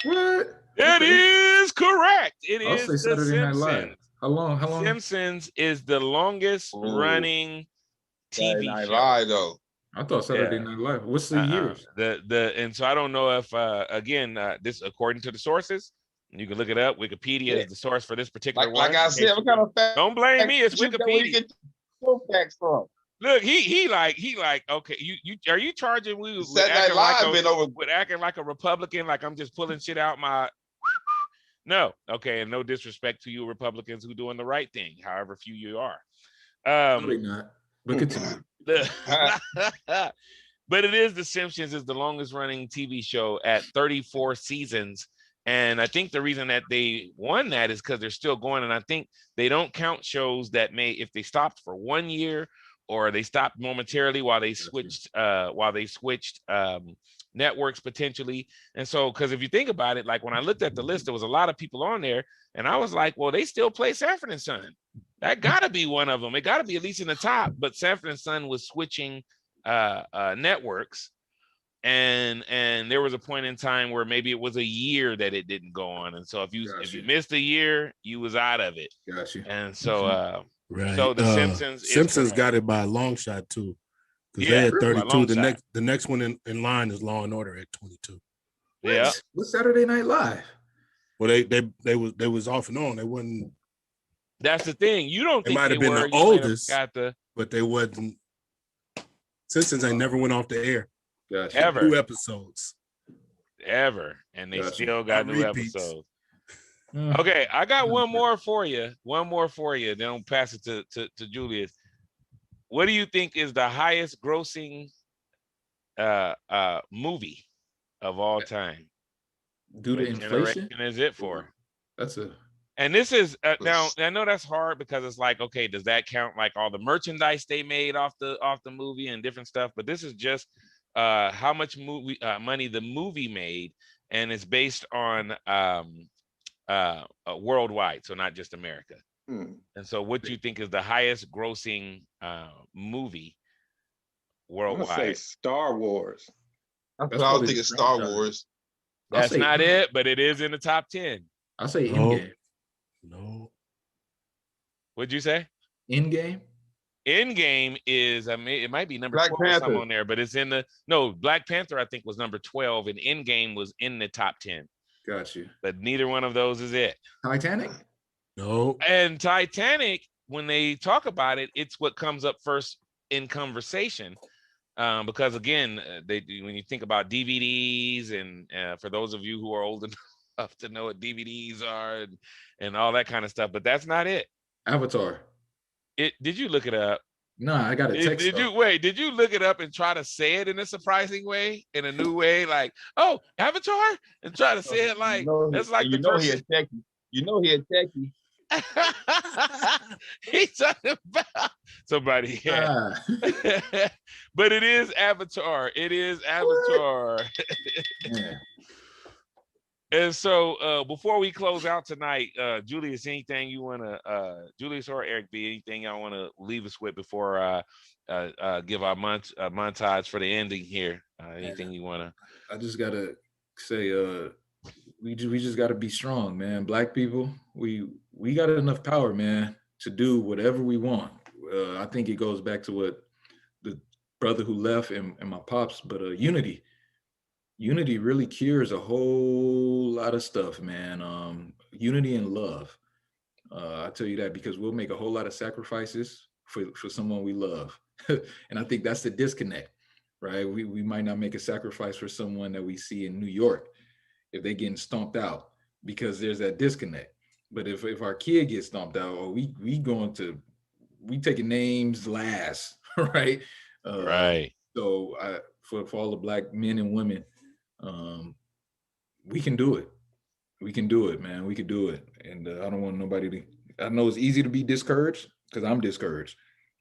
What? It is correct. It I'll is say the Saturday Night Live. Simpsons. How long? Simpsons is the longest running TV Night show. Live, though. I thought Saturday Night Live. What's the years? And so I don't know if this according to the sources. You can look it up. Wikipedia is the source for this particular one. Like I said, what kind of fact? Don't blame me. It's Wikipedia. Where you get your facts from? Look, he like okay. You are you charging me with acting like a Republican? Like I'm just pulling shit out my. No, okay, and no disrespect to you Republicans who doing the right thing, however few you are. Probably not. But continue. But it is The Simpsons is the longest running TV show at 34 seasons. And I think the reason that they won that is because they're still going. And I think they don't count shows that if they stopped for 1 year or they stopped momentarily while they switched networks potentially. And so, because if you think about it, like when I looked at the list, there was a lot of people on there, and I was like, well, they still play Sanford and Son. That got to be one of them. It got to be at least in the top. But Sanford and Son was switching networks. And there was a point in time where maybe it was a year that it didn't go on, and so if you missed a year, you was out of it. Gotcha. And so right. So the Simpsons got it by a long shot too, because they had 32. The next one in line is Law and Order at 22. Yeah. What's Saturday Night Live? Well, they was off and on. They wasn't. That's the thing. You don't think might have been the oldest, but they wasn't. Simpsons ain't never went off the air. Gotcha. Ever. 2 episodes. Ever. And they still got new episodes. Mm. Okay, I got one more for you. Then I'll pass it to Julius. What do you think is the highest grossing movie of all time? Due to inflation? Is it for? That's a. And this is now I know that's hard because it's like, okay, does that count like all the merchandise they made off the movie and different stuff? But this is just how much money the movie made, and it's based on worldwide, so not just America. And so what do you think is the highest grossing movie worldwide? I'm gonna say Star Wars. I was thinking Star Wars. That's not it, but it is in the top 10. I'll say Endgame. No. What'd you say? Endgame? Endgame is, I mean, it might be number Black 12 or something Panther. on there, but it's in the, no, Black Panther, I think, was number 12, and Endgame was in the top 10. Got you. But neither one of those is it. Titanic? No. And Titanic, when they talk about it, it's what comes up first in conversation. Because again, when you think about DVDs, and for those of you who are old enough to know what DVDs are and all that kind of stuff, but that's not it. Avatar. Did you look it up? No, I got a text. Did you look it up and try to say it in a surprising way, in a new way, like, oh, Avatar, and try to say it like that's like the person. He a techie. He's talking about somebody. Yeah. But it is Avatar. It is Avatar. And so before we close out tonight, Julius, anything you want to, Julius or Eric B, anything y'all want to leave us with before give our montage for the ending here? Anything you want to? I just gotta say, we just gotta be strong, man. Black people, we got enough power, man, to do whatever we want. I think it goes back to what the brother who left and my pops, but unity really cures a whole lot of stuff, man. Unity and love. I tell you that because we'll make a whole lot of sacrifices for someone we love. And I think that's the disconnect, right? We might not make a sacrifice for someone that we see in New York if they getting stomped out because there's that disconnect. But if our kid gets stomped out, or we taking names last, right? Right. So for all the black men and women, we can do it. We can do it, man. We can do it. And I don't want nobody to. I know it's easy to be discouraged because I'm discouraged.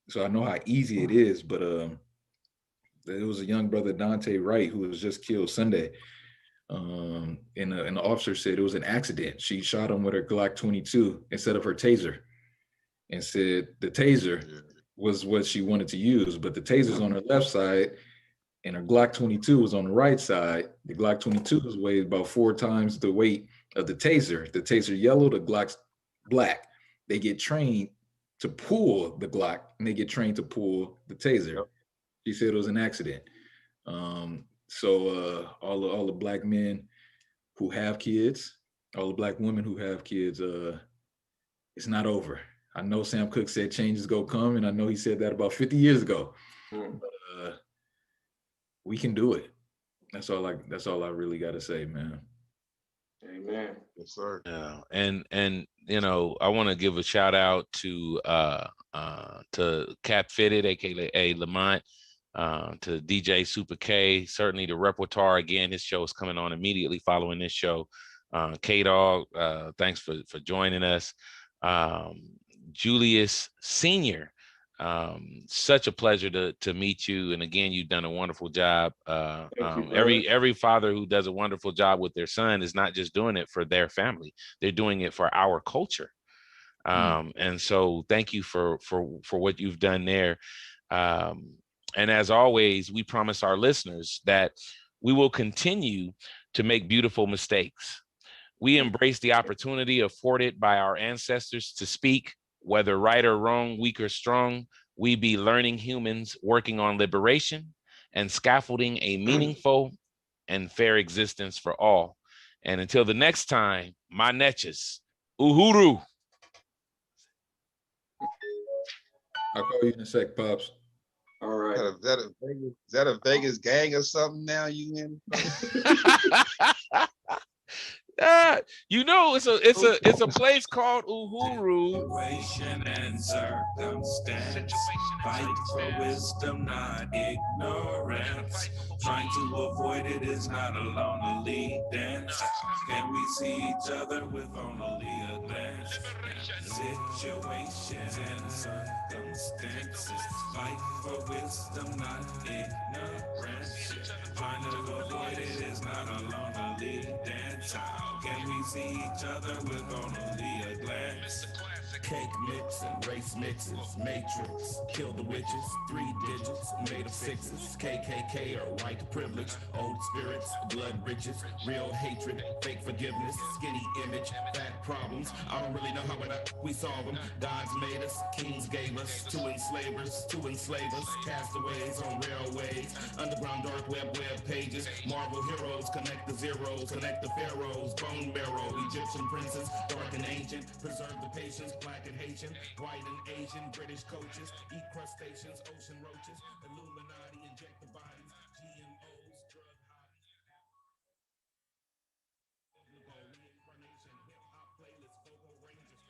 So I know how easy it is. But there was a young brother, Dante Wright, who was just killed Sunday. And the officer said it was an accident. She shot him with her Glock 22 instead of her taser, and said the taser was what she wanted to use, but the taser's on her left side, and her Glock 22 was on the right side. The Glock 22 was weighed about 4 times the weight of the taser. The taser yellow, the Glock's black. They get trained to pull the Glock, and they get trained to pull the taser. She said it was an accident. So all the black men who have kids, all the black women who have kids, it's not over. I know Sam Cooke said change is gonna come, and I know he said that about 50 years ago. But we can do it. That's all I really got to say, man. Amen. Yes, sir. Yeah, and you know, I want to give a shout out to Cap Fitted, aka Lamont, to DJ Super K, certainly the Repertoire. Again, his show is coming on immediately following this show. K-Dog, thanks for joining us. Julius Senior, such a pleasure to meet you. And again, you've done a wonderful job. Every father who does a wonderful job with their son is not just doing it for their family; they're doing it for our culture. And so, thank you for what you've done there. And as always, we promise our listeners that we will continue to make beautiful mistakes. We embrace the opportunity afforded by our ancestors to speak, whether right or wrong, weak or strong. We be learning humans working on liberation and scaffolding a meaningful and fair existence for all. And until the next time, my netches, uhuru. I'll call you in a sec, Pops. All right. Is that a Vegas gang or something now you in? You know, it's a place called Uhuru. Situation and circumstance. Fight for wisdom, not ignorance. Trying to avoid it is not a lonely dance. Can we see each other with only a glance? Situations and circumstances. Fight for wisdom, not ignorance. Trying to avoid it is not a lonely dance. How can we see each other with only a glance? Cake mix and race mixes, matrix, kill the witches, 3 digits, made of 6s, KKK or white privilege, old spirits, blood riches, real hatred, fake forgiveness, skinny image, fat problems. I don't really know how we solve them. Gods made us, kings gave us, 2 enslavers, 2 enslavers, castaways on railways, underground dark web pages, Marvel heroes, connect the zeros, connect the pharaohs, bone barrow, Egyptian princes, dark and ancient, preserve the patience, black and Haitian, white and Asian, British coaches, eat crust.